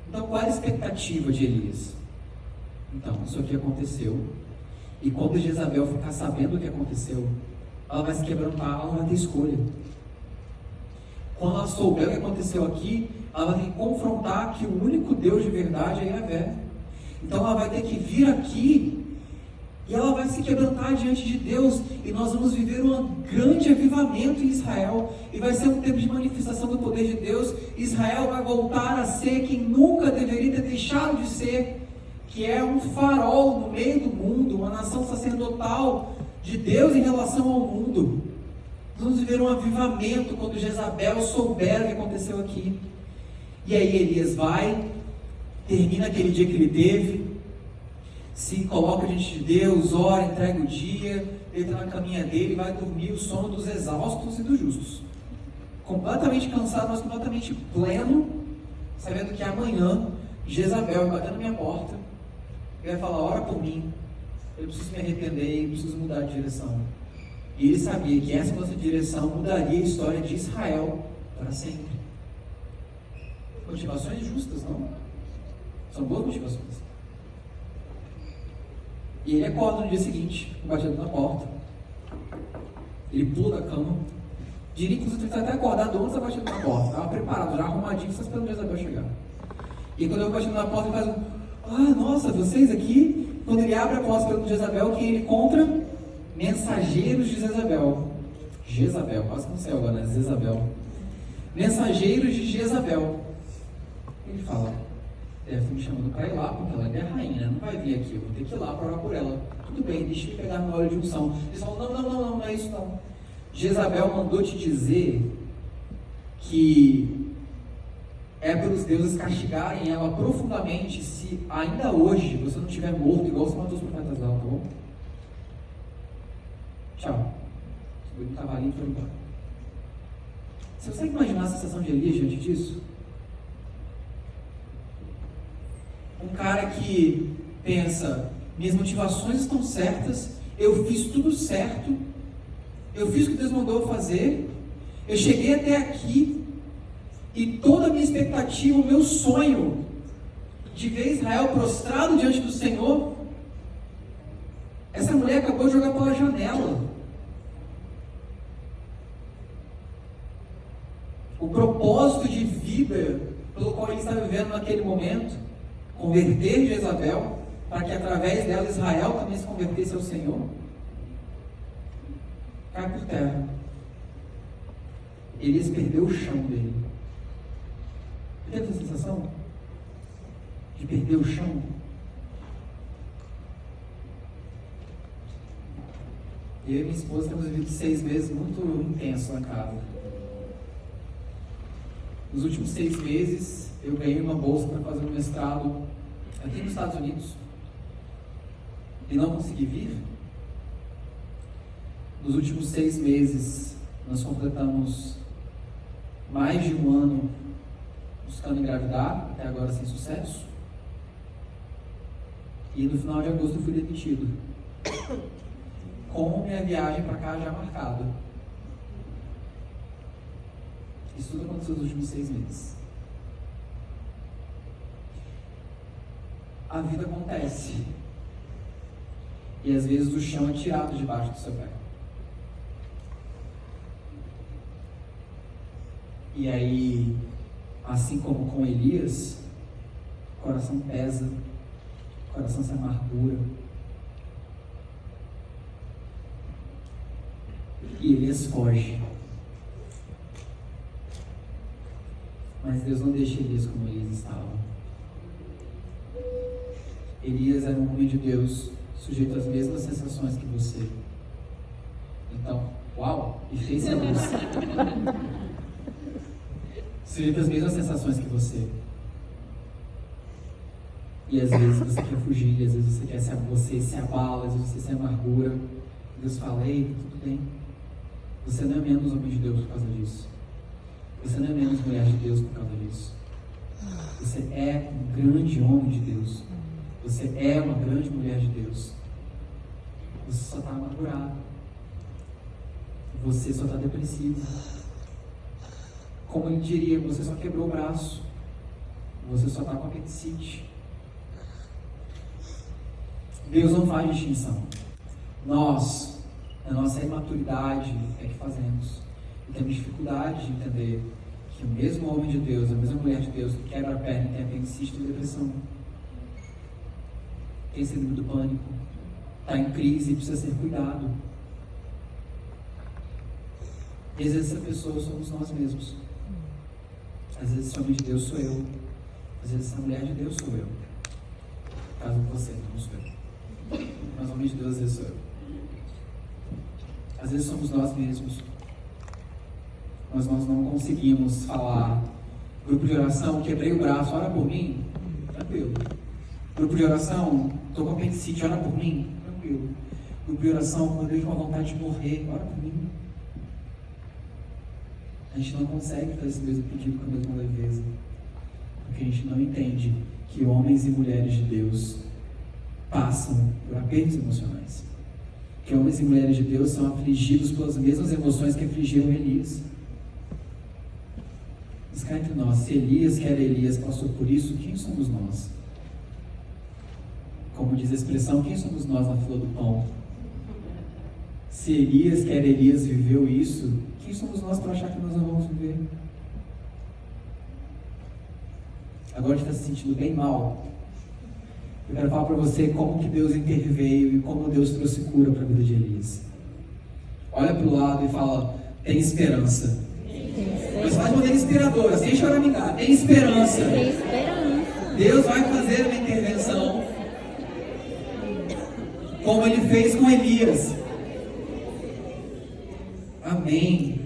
Então, qual era a expectativa de Elias? Então, isso aqui aconteceu. E quando Jezabel ficar sabendo o que aconteceu, ela vai se quebrantar, ela não vai ter escolha. Quando ela souber o que aconteceu aqui, ela vai ter que confrontar que o único Deus de verdade é Yahvé. Então ela vai ter que vir aqui e ela vai se quebrantar diante de Deus, e nós vamos viver um grande avivamento em Israel, e vai ser um tempo de manifestação do poder de Deus. Israel vai voltar a ser quem nunca deveria ter deixado de ser, que é um farol no meio do mundo, uma nação sacerdotal de Deus em relação ao mundo. Vamos viver um avivamento quando Jezabel souber o que aconteceu aqui. E aí Elias vai, termina aquele dia que ele teve, se coloca diante de Deus, ora, entrega o dia, entra na caminha dele e vai dormir o sono dos exaustos e dos justos. Completamente cansado, mas completamente pleno, sabendo que amanhã Jezabel vai bater na minha porta e vai falar: ora por mim, eu preciso me arrepender, eu preciso mudar de direção. E ele sabia que essa nossa direção mudaria a história de Israel para sempre. Motivações justas, não? São boas motivações. E ele acorda no dia seguinte, batendo na porta. Ele pula da cama. Diria, inclusive, que ele está até acordado antes de batendo na porta. Estava preparado, já arrumadinho, só esperando Jezabel chegar. E quando eu batendo na porta, ele faz um: ah, nossa, vocês aqui? Quando ele abre a porta esperando Jezabel, quem ele encontra? Mensageiros de Jezabel. Jezabel, quase não sei agora, né? Jezabel. Mensageiros de Jezabel. Ele fala: deve ter me chamando para ir lá, porque ela é a rainha, não vai vir aqui, eu vou ter que ir lá para orar por ela. Tudo bem, deixa eu pegar meu óleo de unção. Eles falam: não é isso não. Jezabel mandou te dizer que é pelos deuses castigarem ela profundamente se ainda hoje você não estiver morto igual você matou os profetas dela, tá bom? Tchau. Subiu no cavalinho e foi embora. Você consegue imaginar a sensação de Elias diante disso? Um cara que pensa: minhas motivações estão certas, eu fiz tudo certo, eu fiz o que Deus mandou eu fazer, eu cheguei até aqui, e toda a minha expectativa, o meu sonho de ver Israel prostrado diante do Senhor, essa mulher acabou de jogar pela janela. O propósito de vida pelo qual ele está vivendo naquele momento, converter Jezabel, para que através dela Israel também se convertesse ao Senhor, cai por terra. Elias perdeu o chão dele. Você teve essa sensação de perder o chão? Eu e minha esposa temos vivido 6 meses muito intensos na casa. Nos últimos 6 meses, eu ganhei uma bolsa para fazer um mestrado aqui nos Estados Unidos e não consegui vir. Nos últimos 6 meses, nós completamos mais de 1 ano buscando engravidar, até agora sem sucesso. E no final de agosto eu fui demitido, com minha viagem para cá já marcada. Isso tudo aconteceu nos últimos 6 meses. A vida acontece. E às vezes o chão é tirado debaixo do seu pé. E aí, assim como com Elias, o coração pesa, o coração se amargura. E Elias foge. Mas Deus não deixa Elias como Elias estava. Elias era um homem de Deus, sujeito às mesmas sensações que você. Então, uau, e fez a luz. Sujeito às mesmas sensações que você. E às vezes você quer fugir, às vezes você se abala, às vezes você se amargura. Deus fala: ei, tudo bem. Você não é menos homem de Deus por causa disso. Você não é menos mulher de Deus por causa disso. Você é um grande homem de Deus. Você é uma grande mulher de Deus. Você só está amargurado. Você só está depressivo. Como ele diria, você só quebrou o braço. Você só está com apendicite. Deus não faz distinção. Nós, na nossa imaturidade, é que fazemos. E temos dificuldade de entender que o mesmo homem de Deus, a mesma mulher de Deus que quebra a perna, tem apendicite e depressão, tem síndrome do pânico, está em crise e precisa ser cuidado. E às vezes essa pessoa somos nós mesmos. Às vezes esse homem de Deus sou eu. Às vezes essa mulher de Deus sou eu. Caso você não sou eu. Mas o homem de Deus às vezes sou eu. Às vezes somos nós mesmos. Mas nós não conseguimos falar. Grupo de oração, quebrei o braço, ora por mim. Tranquilo. Grupo de oração, estou com apendicite, ora por mim. Tranquilo. Grupo de oração, acordei com a vontade de morrer, ora por mim. A gente não consegue fazer esse mesmo pedido com a mesma leveza, porque a gente não entende que homens e mulheres de Deus passam por apertos emocionais, que homens e mulheres de Deus são afligidos pelas mesmas emoções que afligiram Elias. Mas cá entre nós, se Elias, que era Elias, passou por isso, quem somos nós? Como diz a expressão, quem somos nós na fila do pão? Se Elias, que era Elias, viveu isso, quem somos nós para achar que nós não vamos viver? Agora a gente está se sentindo bem mal. Eu quero falar para você como que Deus interveio e como Deus trouxe cura para a vida de Elias. Olha para o lado e fala, tem esperança. Mas faz de maneira inspiradora, sem choramingar. Tem esperança. Tem esperança. Deus vai fazer uma intervenção, como Ele fez com Elias. Amém.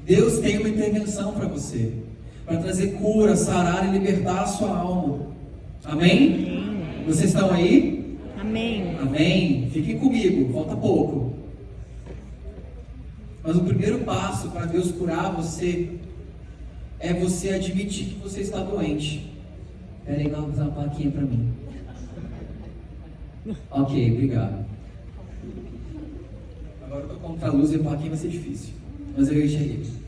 Deus tem uma intervenção para você, para trazer cura, sarar e libertar a sua alma. Amém? Vocês estão aí? Amém. Amém. Fiquem comigo, falta pouco. Mas o primeiro passo para Deus curar você é você admitir que você está doente. Espera aí, vamos fazer uma plaquinha para mim. Ok, obrigado. Agora eu estou contra a luz e a plaquinha vai ser difícil, mas eu enxerguei.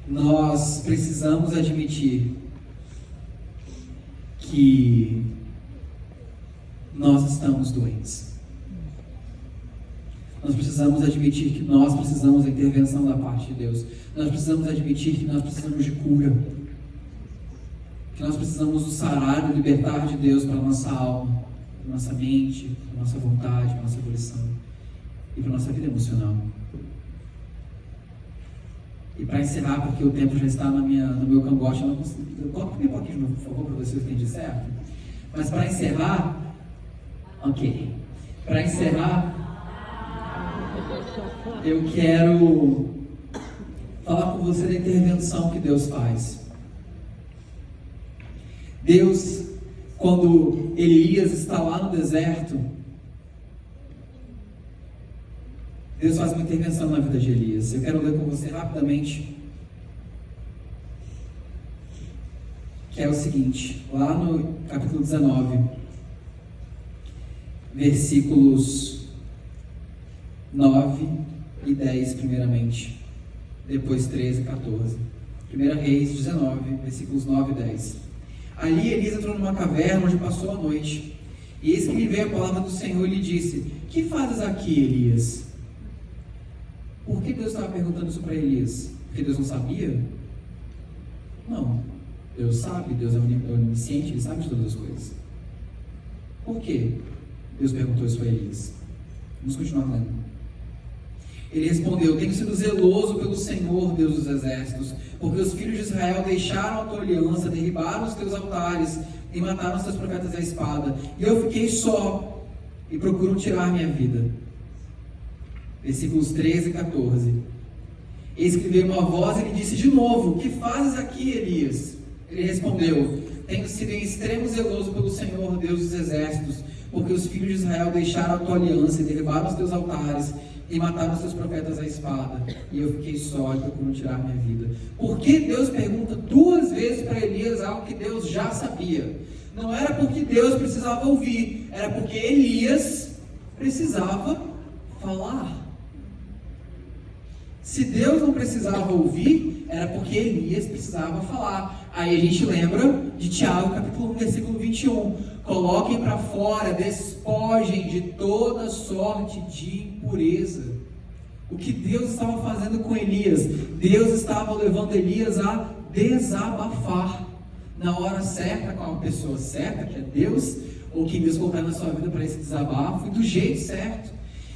Nós precisamos admitir que nós estamos doentes. Nós precisamos admitir que nós precisamos da intervenção da parte de Deus. Nós precisamos admitir que nós precisamos de cura. Que nós precisamos do sarar e do libertar de Deus para a nossa alma, para a nossa mente, para a nossa vontade, para a nossa volição e para a nossa vida emocional. E para encerrar, porque o tempo já está no meu cangote, eu não consigo. Coloca minha plaquinha de novo, por favor, para ver se eu entendi certo. Mas para encerrar, ok. Para encerrar, eu quero falar com você da intervenção que Deus faz. Deus, quando Elias está lá no deserto, Deus faz uma intervenção na vida de Elias. Eu quero ler com você rapidamente, que é o seguinte, lá no capítulo 19, versículos 9 e 10 primeiramente, depois 13 e 14. 1 Reis 19, versículos 9 e 10. Ali Elias entrou numa caverna onde passou a noite. E eis que lhe veio a palavra do Senhor e lhe disse: que fazes aqui, Elias? Por que Deus estava perguntando isso para Elias? Porque Deus não sabia? Não. Deus sabe, Deus é onisciente, Ele sabe de todas as coisas. Por que Deus perguntou isso para Elias? Vamos continuar lendo. Ele respondeu: tenho sido zeloso pelo Senhor, Deus dos exércitos, porque os filhos de Israel deixaram a tua aliança, derribaram os teus altares e mataram os teus profetas à espada. E eu fiquei só e procuram tirar minha vida. Versículos 13 e 14. Eis que veio uma voz e lhe disse de novo: que fazes aqui, Elias? Ele respondeu: tenho sido em extremo zeloso pelo Senhor, Deus dos exércitos, porque os filhos de Israel deixaram a tua aliança e derribaram os teus altares e mataram os teus profetas à espada, e eu fiquei só e procuro tirar minha vida. Por que Deus pergunta duas vezes para Elias algo que Deus já sabia? Não era porque Deus precisava ouvir, era porque Elias precisava falar. Se Deus não precisava ouvir, era porque Elias precisava falar. Aí a gente lembra de Tiago, capítulo 1, versículo 21. coloquem para fora, despojem de toda sorte de impureza. O que Deus estava fazendo com Elias? Deus estava levando Elias a desabafar na hora certa, com a pessoa certa, que é Deus, ou quem Deus colocar na sua vida para esse desabafo, e do jeito certo.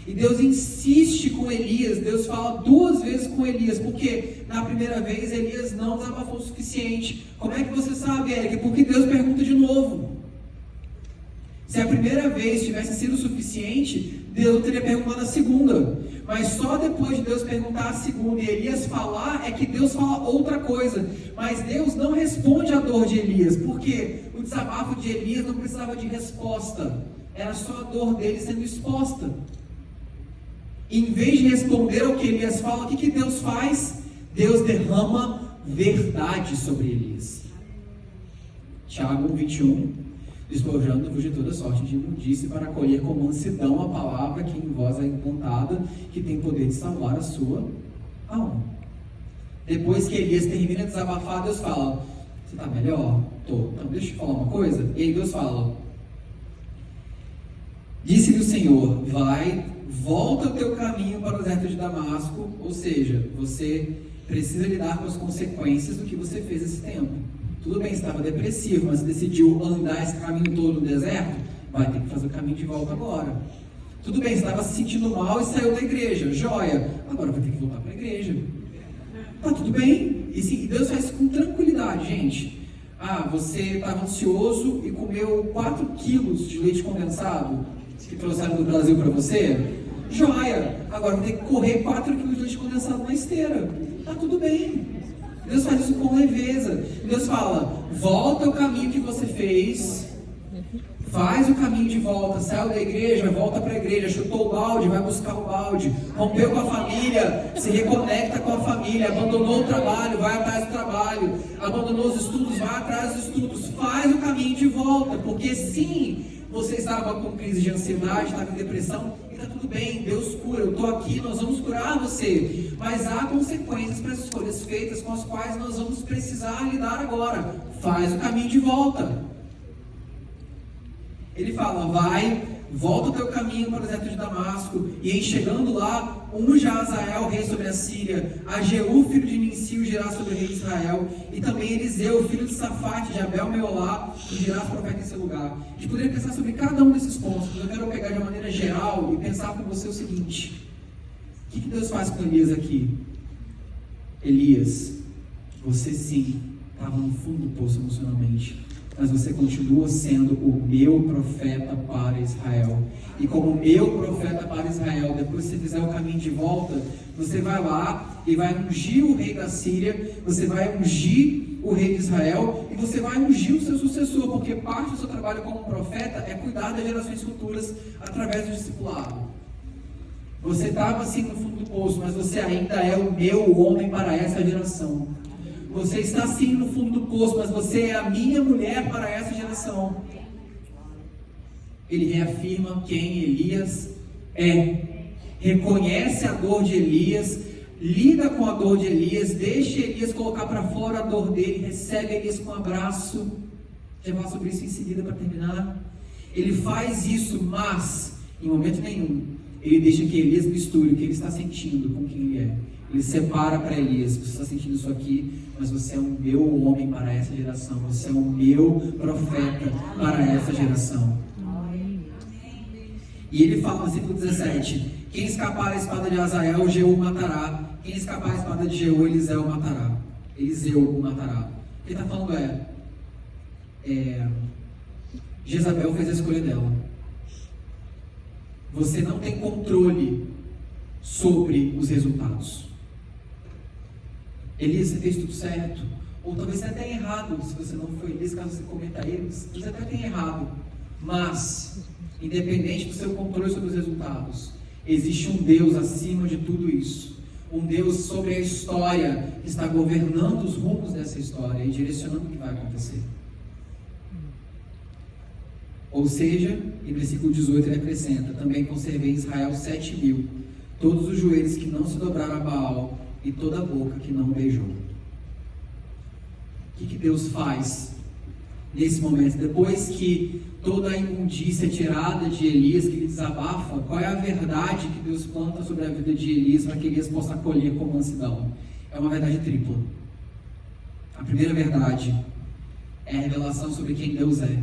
E Deus insiste com Elias, Deus fala 2 vezes com Elias, porque na primeira vez Elias não desabafou o suficiente. Como é que você sabe, Érica? Porque Deus pergunta de novo. Se a primeira vez tivesse sido o suficiente, Deus não teria perguntado a segunda. Mas só depois de Deus perguntar a segunda e Elias falar, é que Deus fala outra coisa. Mas Deus não responde à dor de Elias, porque o desabafo de Elias não precisava de resposta. Era só a dor dele sendo exposta. Em vez de responder ao que Elias fala, o que Deus faz? Deus derrama verdade sobre Elias. Tiago 1:21, despojando-vos de toda sorte de imundície, para acolher com mansidão a palavra que em vós é implantada, que tem poder de salvar a sua alma. Depois que Elias termina de desabafar, Deus fala: você está melhor? Tô. Então deixa eu te falar uma coisa. E aí Deus fala: disse-lhe o Senhor, volta o teu caminho para o deserto de Damasco. Ou seja, você precisa lidar com as consequências do que você fez esse tempo. Tudo bem, você estava depressivo, mas você decidiu andar esse caminho todo no deserto, vai ter que fazer o caminho de volta agora. Tudo bem, você estava se sentindo mal e saiu da igreja, joia, agora vai ter que voltar para a igreja. Tá tudo bem. E sim, Deus faz isso com tranquilidade, gente. Você estava ansioso e comeu 4 quilos de leite condensado que trouxeram do Brasil para você? Joia! Agora vai ter que correr 4 quilos de leite condensado na esteira. Tá tudo bem. Deus faz isso com leveza. Deus fala: volta o caminho que você fez, faz o caminho de volta, saiu da igreja, volta para a igreja, chutou o balde, vai buscar o balde, rompeu com a família, se reconecta com a família, abandonou o trabalho, vai atrás do trabalho, abandonou os estudos, vai atrás dos estudos, faz o caminho de volta, porque sim, você estava com crise de ansiedade, estava em depressão, e está tudo bem, Deus cura, eu estou aqui, nós vamos curar você. Mas há consequências para as escolhas feitas com as quais nós vamos precisar lidar agora. Faz o caminho de volta. Ele fala: volta o teu caminho para o deserto de Damasco, e em chegando lá, unja a Azael, rei sobre a Síria, a Jeú, filho de Ninsi, ungirá sobre o rei de Israel, e também Eliseu, filho de Safate, de Abel Meolá, ungirá os profetas em seu lugar. A gente poderia pensar sobre cada um desses pontos, mas eu quero pegar de uma maneira geral e pensar com você o seguinte: o que Deus faz com Elias aqui? Elias, você sim estava no fundo do poço emocionalmente, mas você continua sendo o meu profeta para Israel. E como meu profeta para Israel, depois que você fizer o caminho de volta, você vai lá e vai ungir o rei da Síria, você vai ungir o rei de Israel, e você vai ungir o seu sucessor, porque parte do seu trabalho como profeta é cuidar das gerações futuras através do discipulado. Você estava assim no fundo do poço, mas você ainda é o meu homem para essa geração. Você está sim no fundo do poço, mas você é a minha mulher para essa geração. Ele reafirma quem Elias é. Reconhece a dor de Elias, lida com a dor de Elias, deixa Elias colocar para fora a dor dele, recebe Elias com um abraço. Já vou falar sobre isso em seguida para terminar. Ele faz isso, mas em momento nenhum ele deixa que Elias misture o que ele está sentindo com quem ele é. Ele separa para Elias: você está sentindo isso aqui, mas você é o meu homem para essa geração, você é o meu profeta para essa geração. E ele fala no versículo 17: quem escapar da espada de Azael, Jeú o matará. Quem escapar da espada de Jeú, Eliseu o matará. Eliseu o matará. O que ele está falando Jezabel fez a escolha dela. Você não tem controle sobre os resultados. Elias, você fez tudo certo, ou talvez você até tenha errado. Se você não foi Elias, caso você cometa erros, você até tenha errado, mas independente do seu controle sobre os resultados, existe um Deus acima de tudo isso, um Deus sobre a história, que está governando os rumos dessa história e direcionando o que vai acontecer. Ou seja, em versículo 18 ele acrescenta: também conservei em Israel 7.000, todos os joelhos que não se dobraram a Baal, e toda a boca que não beijou. O que Deus faz nesse momento, depois que toda a imundícia é tirada de Elias, que ele desabafa, qual é a verdade que Deus planta sobre a vida de Elias para que Elias possa acolher com mansidão? É uma verdade tripla. A primeira verdade é a revelação sobre quem Deus é.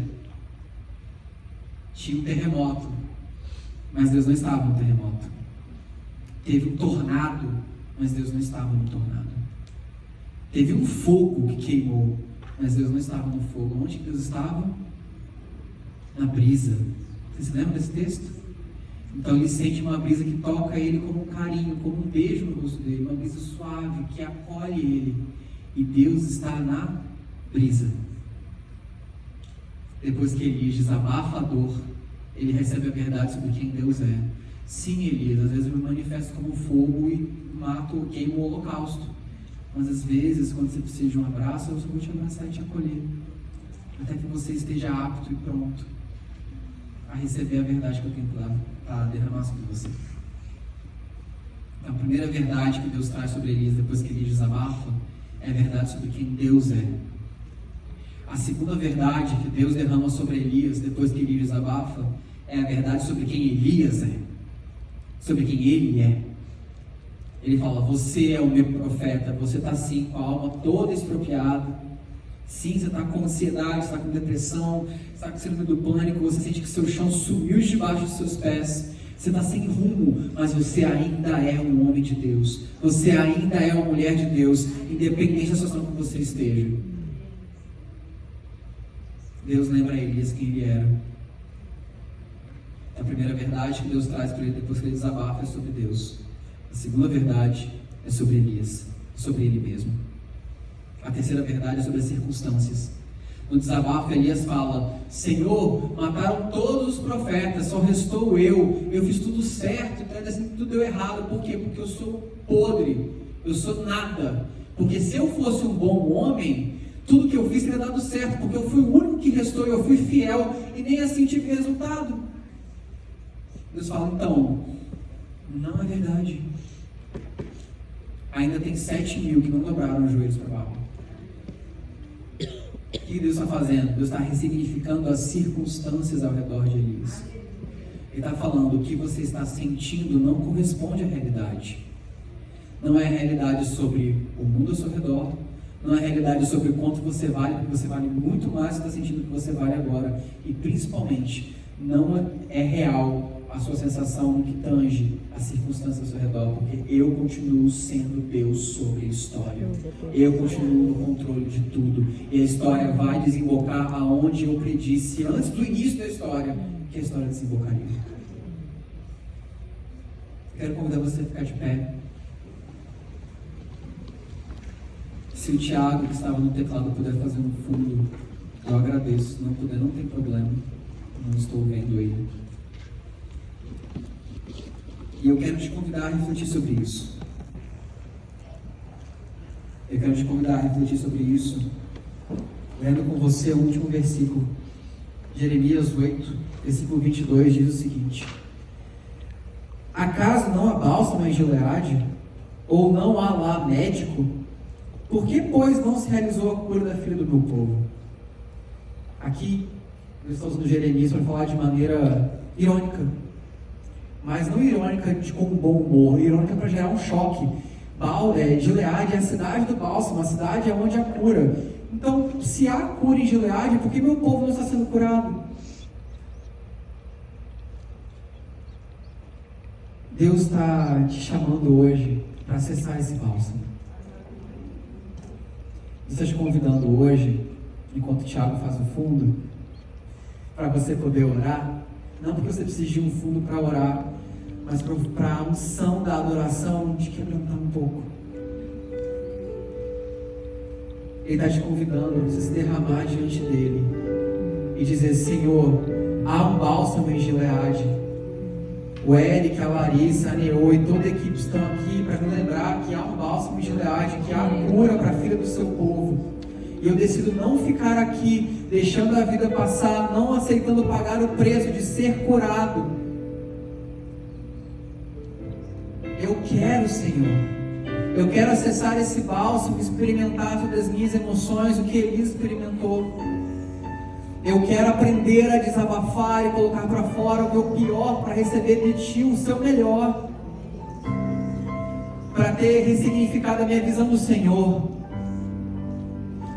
Tinha um terremoto, mas Deus não estava no terremoto. Teve um tornado, mas Deus não estava no tornado. Teve um fogo que queimou, mas Deus não estava no fogo. Onde Deus estava? Na brisa. Você se lembra desse texto? Então ele sente uma brisa que toca ele como um carinho, como um beijo no rosto dele, uma brisa suave que acolhe ele. E Deus está na brisa. Depois que Elias desabafa a dor, ele recebe a verdade sobre quem Deus é. Sim, Elias, às vezes eu me manifesto como fogo e mato, queimo o holocausto. Mas às vezes, quando você precisa de um abraço, eu só vou te abraçar e te acolher. Até que você esteja apto e pronto a receber a verdade que eu tenho para derramar sobre você. Então, a primeira verdade que Deus traz sobre Elias, depois que Elias desabafa, é a verdade sobre quem Deus é. A segunda verdade que Deus derrama sobre Elias, depois que Elias desabafa, é a verdade sobre quem Elias é. Sobre quem ele é. Ele fala: você é o meu profeta, você está sim com a alma toda expropriada. Sim, você está com ansiedade, você está com depressão, você está com síndrome do pânico, você sente que o seu chão sumiu debaixo dos seus pés. Você está sem rumo, mas você ainda é um homem de Deus. Você ainda é uma mulher de Deus, independente da situação que você esteja. Deus lembra a Elias quem ele era. A primeira verdade que Deus traz para ele depois que ele desabafa é sobre Deus. A segunda verdade é sobre Elias, sobre ele mesmo. A terceira verdade é sobre as circunstâncias. No desabafo, Elias fala: Senhor, mataram todos os profetas, só restou eu fiz tudo certo, então tudo deu errado. Por quê? Porque eu sou podre, eu sou nada. Porque se eu fosse um bom homem, tudo que eu fiz teria dado certo, porque eu fui o único que restou, eu fui fiel, e nem assim tive resultado. Deus fala: então, não é verdade. Ainda tem 7.000 que não dobraram os joelhos para Baal. O que Deus está fazendo? Deus está ressignificando as circunstâncias ao redor de Elias. Ele está falando: o que você está sentindo não corresponde à realidade. Não é a realidade sobre o mundo ao seu redor. Não é a realidade sobre o quanto você vale, porque você vale muito mais do que está sentindo que você vale agora. E principalmente, não é real a sua sensação no que tange as circunstâncias ao seu redor, porque eu continuo sendo Deus sobre a história. Eu continuo no controle de tudo. E a história vai desembocar aonde eu predisse antes do início da história que a história desembocaria. Quero convidar você a ficar de pé. Se o Thiago, que estava no teclado, puder fazer um fundo, eu agradeço. Se não puder, não tem problema. Não estou vendo ele. E eu quero te convidar a refletir sobre isso. Eu quero te convidar a refletir sobre isso, lendo com você o último versículo. Jeremias 8, versículo 22, diz o seguinte: acaso não há bálsamo em Gileade? Ou não há lá médico? Por que, pois, não se realizou a cura da filha do meu povo? Aqui, nós estamos no Jeremias para falar de maneira irônica. Mas não irônica com um bom humor, irônica para gerar um choque. Gileade é a cidade do bálsamo, a cidade é onde há cura. Então, se há cura em Gileade, por que meu povo não está sendo curado? Deus está te chamando hoje para acessar esse bálsamo. Deus está te convidando hoje, enquanto o Thiago faz o fundo, para você poder orar. Não porque você precisa de um fundo para orar, mas para a unção da adoração de quebrantar um pouco. Ele está te convidando para você se derramar diante dele e dizer: Senhor, há um bálsamo em Gileade. O Eric, a Larissa, a Neo e toda a equipe estão aqui para me lembrar que há um bálsamo em Gileade, que há cura para a filha do seu povo. E eu decido não ficar aqui, deixando a vida passar, não aceitando pagar o preço de ser curado. Eu quero, Senhor. Eu quero acessar esse bálsamo, experimentar sobre as minhas emoções, o que Elias experimentou. Eu quero aprender a desabafar e colocar para fora o meu pior para receber de Ti o Seu melhor. Para ter ressignificado a minha visão do Senhor.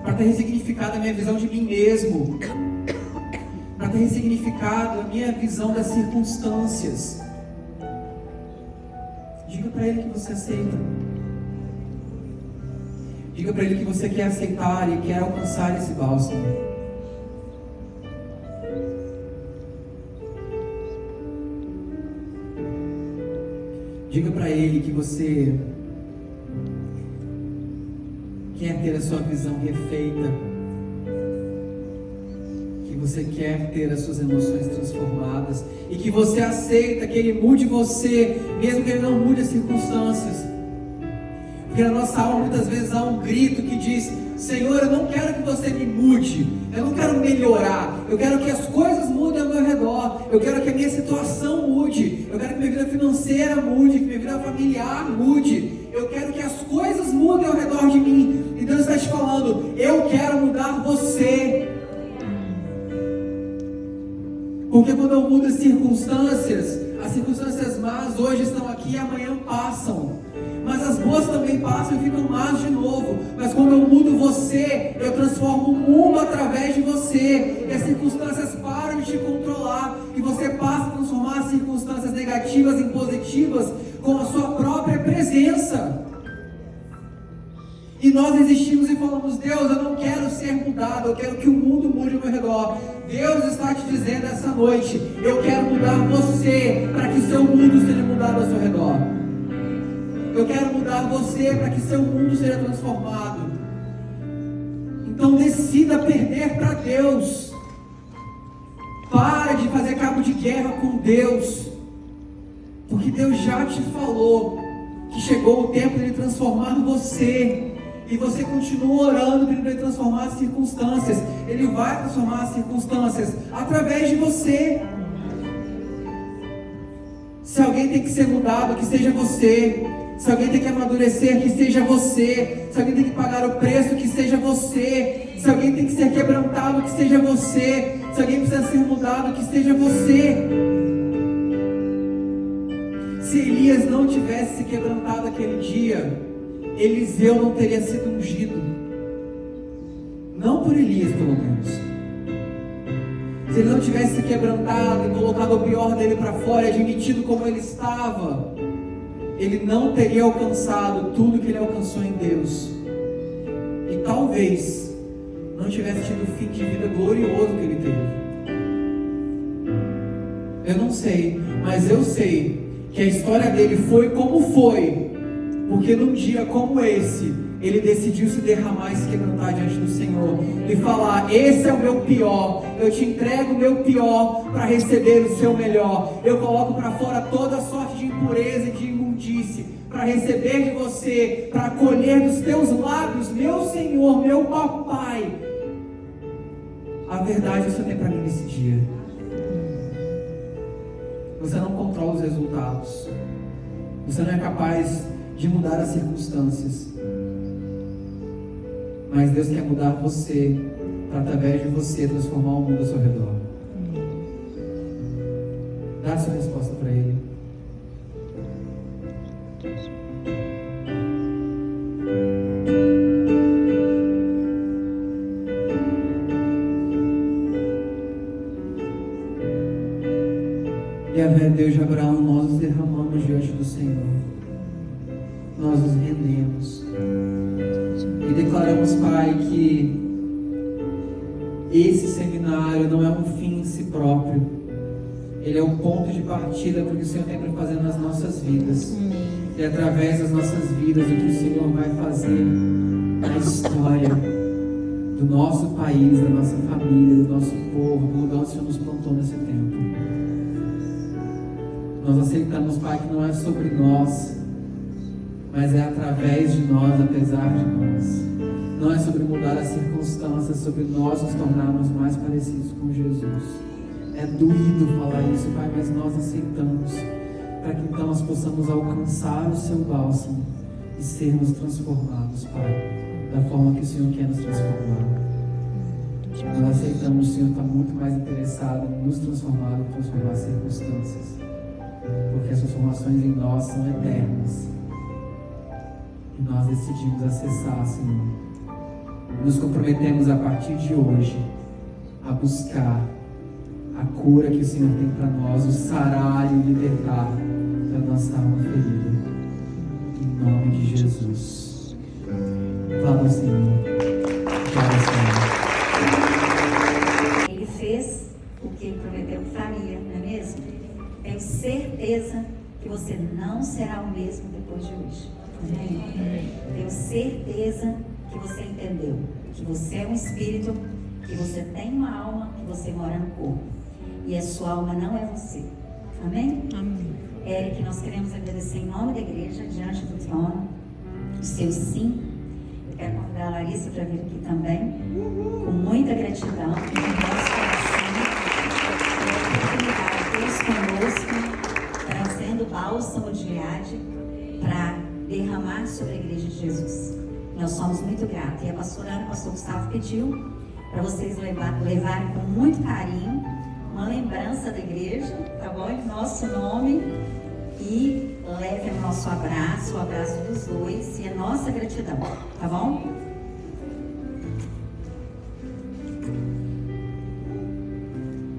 Para ter ressignificado a minha visão de mim mesmo. Para ter ressignificado a minha visão das circunstâncias. Diga para Ele que você aceita. Diga para Ele que você quer aceitar e quer alcançar esse bálsamo. Diga para Ele que você quer ter a sua visão refeita, que você quer ter as suas emoções transformadas e que você aceita que Ele mude você, mesmo que Ele não mude as circunstâncias. Porque na nossa alma muitas vezes há um grito que diz: Senhor, eu não quero que você me mude, eu não quero melhorar, eu quero que as coisas mudem ao meu redor, eu quero que a minha situação mude, eu quero que minha vida financeira mude, que minha vida familiar mude, eu quero que as coisas mudem ao redor de mim. E Deus está te falando: eu quero mudar você. Porque quando eu mudo as circunstâncias más hoje estão aqui e amanhã passam. Mas as boas também passam e ficam más de novo. Mas quando eu mudo você, eu transformo o mundo através de você. E as circunstâncias param de te controlar. E você passa a transformar as circunstâncias negativas em positivas com a sua própria presença. E nós existimos e falamos: Deus, eu não quero ser mudado, eu quero que o mundo mude ao meu redor. Deus está te dizendo essa noite: eu quero mudar você para que seu mundo seja mudado ao seu redor. Eu quero mudar você para que seu mundo seja transformado. Então decida perder para Deus. Para de fazer cabo de guerra com Deus. Porque Deus já te falou que chegou o tempo de Ele transformar você. E você continua orando para Ele transformar as circunstâncias. Ele vai transformar as circunstâncias através de você. Se alguém tem que ser mudado, que seja você. Se alguém tem que amadurecer, que seja você. Se alguém tem que pagar o preço, que seja você. Se alguém tem que ser quebrantado, que seja você. Se alguém precisa ser mudado, que seja você. Se Elias não tivesse se quebrantado aquele dia, Eliseu não teria sido ungido. Não por Elias, pelo menos. Se ele não tivesse se quebrantado e colocado o pior dele para fora e admitido como ele estava, ele não teria alcançado tudo que ele alcançou em Deus. E talvez não tivesse tido o fim de vida glorioso que ele teve. Eu não sei, mas eu sei que a história dele foi como foi, porque num dia como esse, ele decidiu se derramar e se quebrantar diante do Senhor e falar: esse é o meu pior, eu te entrego o meu pior para receber o seu melhor. Eu coloco para fora toda sorte de impureza e de imundície para receber de você, para acolher dos teus lábios, meu Senhor, meu papai, a verdade que o Senhor tem para mim nesse dia. Você não controla os resultados, você não é capaz de mudar as circunstâncias, mas Deus quer mudar você, para através de você transformar o mundo ao seu redor. Dá a sua resposta para Ele. E a ver Deus de Abraão, nós nos derramamos diante do Senhor. Nós nos rendemos e declaramos, Pai, que esse seminário não é um fim em si próprio. Ele é um ponto de partida para o que o Senhor tem para fazer nas nossas vidas. E através das nossas vidas, o que o Senhor vai fazer na história do nosso país, da nossa família, do nosso povo, do lugar onde o Senhor nos plantou nesse tempo. Nós aceitamos, Pai, que não é sobre nós, mas é através de nós, apesar de nós. Não é sobre mudar as circunstâncias, sobre nós nos tornarmos mais parecidos com Jesus. É doído falar isso, Pai, mas nós aceitamos, para que então nós possamos alcançar o seu bálsamo e sermos transformados, Pai, da forma que o Senhor quer nos transformar. Nós aceitamos, o Senhor está muito mais interessado em nos transformar do que transformar as circunstâncias. Porque as transformações em nós são eternas. E nós decidimos acessar, Senhor. Nos comprometemos a partir de hoje a buscar a cura que o Senhor tem para nós, o sarar e o libertar da nossa alma ferida. Em nome de Jesus. Fala, Senhor. Fala, Senhor. Ele fez o que ele prometeu que faria, não é mesmo? Tenho certeza que você não será o mesmo depois de hoje. Amém? Tenho certeza que você entendeu que você é um espírito, que você tem uma alma, que você mora no corpo. E a sua alma não é você. Amém? Amém. Eric, nós queremos agradecer em nome da igreja, diante do trono, o seu sim. Eu quero convidar a Larissa para vir aqui também, com muita gratidão, no nosso coração, Deus conosco, trazendo bálsamo de Gileade para derramar sobre a igreja de Jesus. Nós somos muito gratos. E a pastora Ana, o pastor Gustavo pediu para vocês levarem com muito carinho uma lembrança da igreja, tá bom? Em nosso nome. E leve o nosso abraço, o abraço dos dois e a nossa gratidão, tá bom?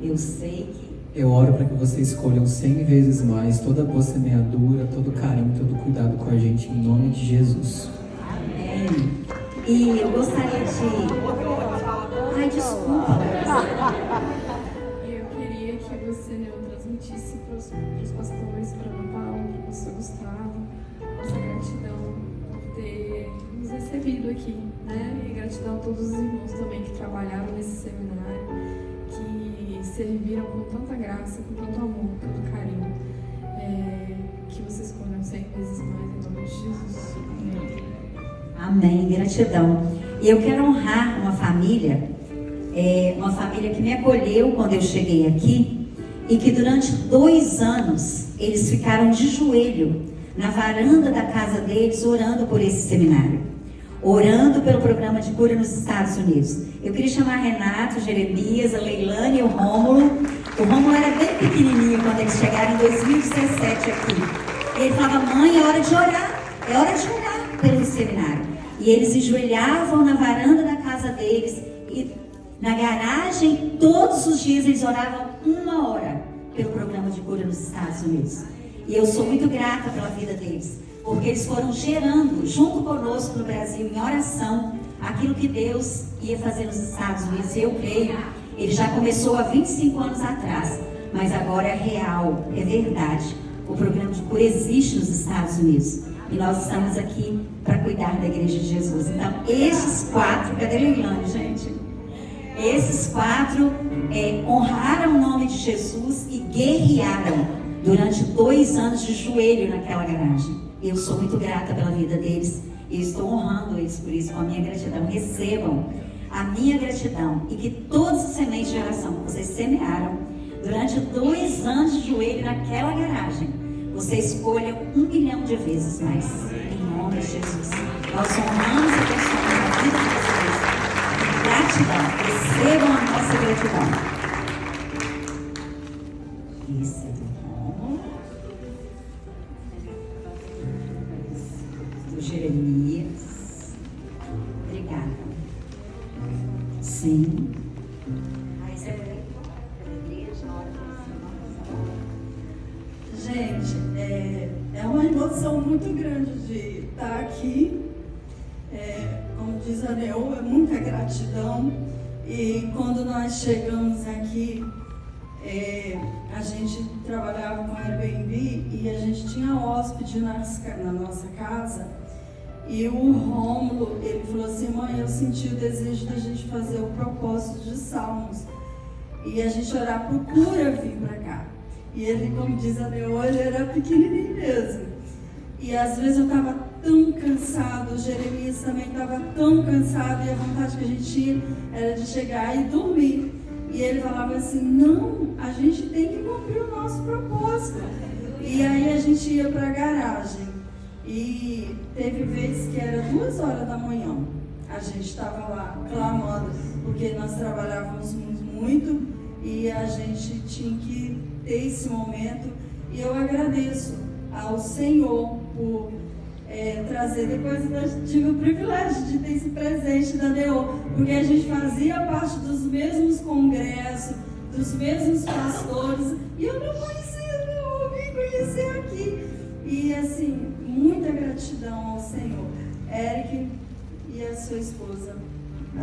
Eu sei que... Eu oro para que vocês escolham 100 vezes mais toda boa semeadura, todo carinho, todo cuidado com a gente, em nome de Jesus. Amém. E eu gostaria de... Ai, desculpa, Larissa. Eu queria que você transmitisse para os pastores, para a Ana Paula, para o pastor Gustavo, nossa gratidão por ter nos recebido aqui, né? E gratidão a todos os irmãos também que trabalharam nesse seminário, que serviram com tanta graça, com tanto amor, com tanto carinho. Que vocês escolham 100 vezes mais em nome de Jesus. Amém, gratidão. E eu quero honrar uma família que me acolheu quando eu cheguei aqui e que durante 2 anos eles ficaram de joelho na varanda da casa deles orando por esse seminário, orando pelo programa de cura nos Estados Unidos. Eu queria chamar Renato, Jeremias, a Leilane e o Rômulo. O Rômulo era bem pequenininho quando eles chegaram em 2017 aqui. Ele falava: mãe, é hora de orar pelo seminário. E eles enjoelhavam na varanda da casa deles e na garagem, todos os dias eles oravam 1 hora pelo programa de cura nos Estados Unidos. E eu sou muito grata pela vida deles, porque eles foram gerando, junto conosco no Brasil, em oração, aquilo que Deus ia fazer nos Estados Unidos. E eu creio, ele já começou há 25 anos atrás, mas agora é real, é verdade. O programa de cura existe nos Estados Unidos. E nós estamos aqui para cuidar da igreja de Jesus. Então, esses 4, cadê a Leilane, gente? Esses 4 honraram o nome de Jesus e guerrearam durante 2 anos de joelho naquela garagem. Eu sou muito grata pela vida deles e estou honrando eles por isso, com a minha gratidão. Recebam a minha gratidão e que todas as sementes de oração que vocês semearam durante 2 anos de joelho naquela garagem, você escolha 1 milhão de vezes mais. Em nome de Jesus. Nós honramos e abençoamos a vida de vocês. Gratidão. Recebam a nossa gratidão. Isso é bom. Do Jeremias. Obrigada. Sim. Gente, é uma emoção muito grande de estar aqui. Como diz a Neu, é muita gratidão. E quando nós chegamos aqui, a gente trabalhava com Airbnb e a gente tinha hóspede na nossa casa. E o Rômulo, ele falou assim: mãe, eu senti o desejo da gente fazer o propósito de Salmos e a gente orar por cura vir para cá. E ele, como diz a Neu, ele era pequenininho mesmo. E às vezes eu estava tão cansado, o Jeremias também estava tão cansado, e a vontade que a gente tinha era de chegar e dormir. E ele falava assim: não, a gente tem que cumprir o nosso propósito. E aí a gente ia para a garagem. E teve vezes que era 2 horas da manhã. A gente estava lá clamando. porque nós trabalhávamos muito e a gente tinha que ter esse momento. E eu agradeço ao Senhor por trazer. Depois eu tive o privilégio de ter esse presente da NEO, porque a gente fazia parte dos mesmos congressos, dos mesmos pastores, e eu não conhecia, não, eu vim conhecer aqui. E assim, muita gratidão ao Senhor. Eric e a sua esposa,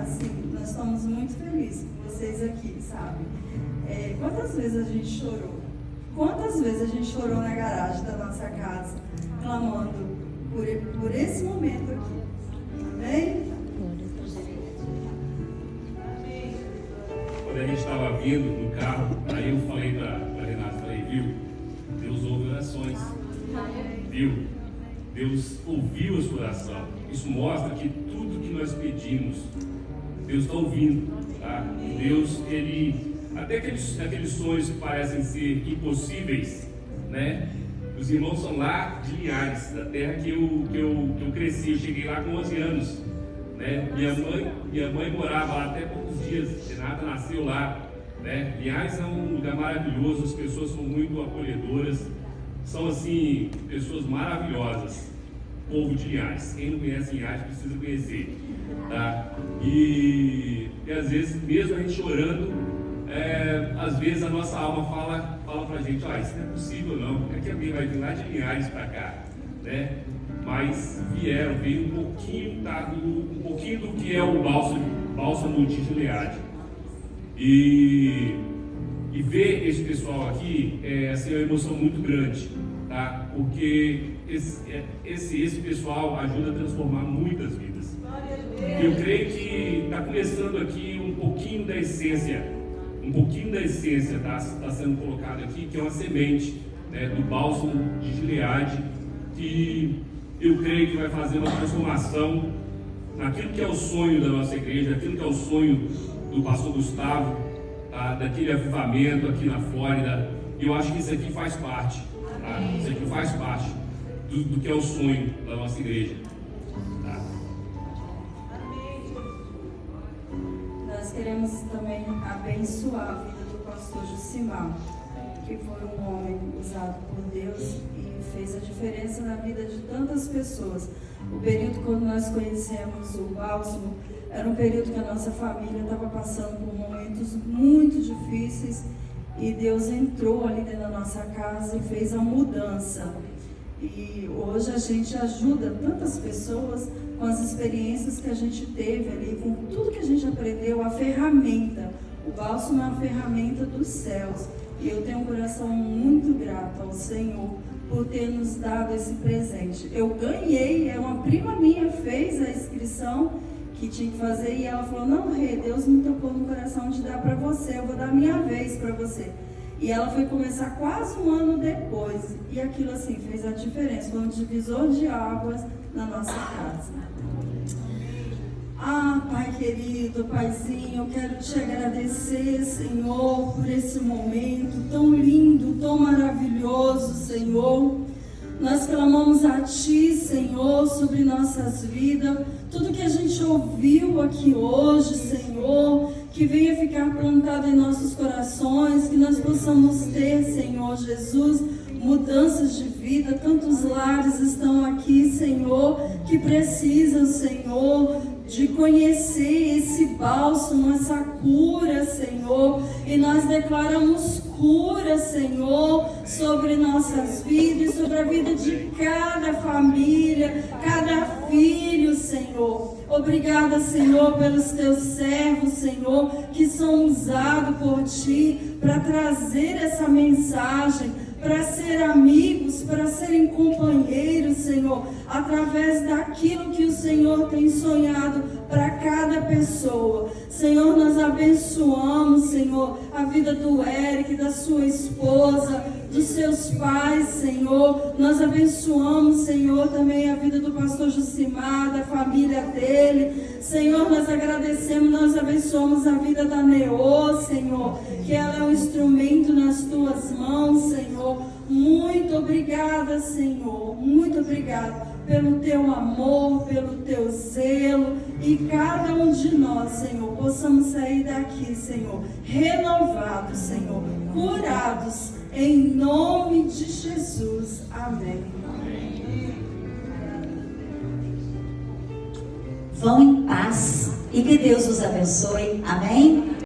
assim, nós estamos muito felizes com vocês aqui, sabe? Quantas vezes a gente chorou? Quantas vezes a gente chorou na garagem da nossa casa, clamando por esse momento aqui. Amém? Quando a gente estava vindo no carro, aí eu falei para Renata, viu? Deus ouve orações. Viu? Deus ouviu a sua oração. Isso mostra que tudo que nós pedimos, Deus está ouvindo. Tá? Deus, Ele... Até aqueles sonhos que parecem ser impossíveis, né? Os irmãos são lá de Linhares, da terra que eu cresci. Eu cheguei lá com 11 anos, né? Minha mãe morava lá até poucos dias. Renata nasceu lá, né? Linhares é um lugar maravilhoso, as pessoas são muito acolhedoras, são assim pessoas maravilhosas. Povo de Linhares, quem não conhece Linhares precisa conhecer, tá? E às vezes mesmo a gente chorando, às vezes a nossa alma fala pra gente, isso não é possível não, é que alguém vai vir lá de Linhares pra cá, né? Mas veio um pouquinho do que é o bálsamo de Gileade. E ver esse pessoal aqui é assim, uma emoção muito grande, tá? Porque esse pessoal ajuda a transformar muitas vidas. Eu creio que está começando aqui um pouquinho da essência está sendo colocado aqui, que é uma semente, né, do bálsamo de Gileade, que eu creio que vai fazer uma transformação naquilo que é o sonho da nossa igreja, aquilo que é o sonho do pastor Gustavo, tá, daquele avivamento aqui na Flórida. E eu acho que isso aqui faz parte, tá? Isso aqui faz parte do que é o sonho da nossa igreja. Tá? Nós queremos também abençoar a vida do pastor Jucimar, que foi um homem usado por Deus e fez a diferença na vida de tantas pessoas. O período quando nós conhecemos o bálsamo era um período que a nossa família estava passando por momentos muito difíceis e Deus entrou ali dentro da nossa casa e fez a mudança. E hoje a gente ajuda tantas pessoas com as experiências que a gente teve ali, com tudo que a gente aprendeu, a ferramenta. O bálsamo é uma ferramenta dos céus. E eu tenho um coração muito grato ao Senhor por ter nos dado esse presente. Eu ganhei, uma prima minha fez a inscrição que tinha que fazer e ela falou, não, Rê, Deus me tocou no coração de dar para você, eu vou dar a minha vez para você. E ela foi começar quase um ano depois. E aquilo assim fez a diferença, foi um divisor de águas na nossa casa. Pai querido, Paizinho, eu quero te agradecer, Senhor, por esse momento tão lindo, tão maravilhoso, Senhor. Nós clamamos a Ti, Senhor, sobre nossas vidas, tudo que a gente ouviu aqui hoje, Senhor, que venha ficar plantado em nossos corações, que nós possamos ter, Senhor Jesus, mudanças de vida. Tantos lares estão aqui, Senhor, que precisam, Senhor, de conhecer esse bálsamo, essa cura, Senhor, e nós declaramos cura, Senhor, sobre nossas vidas, sobre a vida de cada família, cada filho, Senhor. Obrigada, Senhor, pelos teus servos, Senhor, que são usados por Ti para trazer essa mensagem, para ser amigos, para serem companheiros, Senhor, através daquilo que o Senhor tem sonhado para cada pessoa. Senhor, nós abençoamos, Senhor, a vida do Eric, da sua esposa, dos seus pais, Senhor. Nós abençoamos, Senhor, também a vida do pastor Jucimar, da família dele. Senhor, nós agradecemos, nós abençoamos a vida da Neô, Senhor, que ela é um instrumento nas tuas mãos, Senhor. Muito obrigada, Senhor, muito obrigada pelo teu amor, pelo teu zelo, e cada um de nós, Senhor, possamos sair daqui, Senhor, renovados, Senhor, curados, em nome de Jesus. Amém. Vão em paz e que Deus os abençoe. Amém?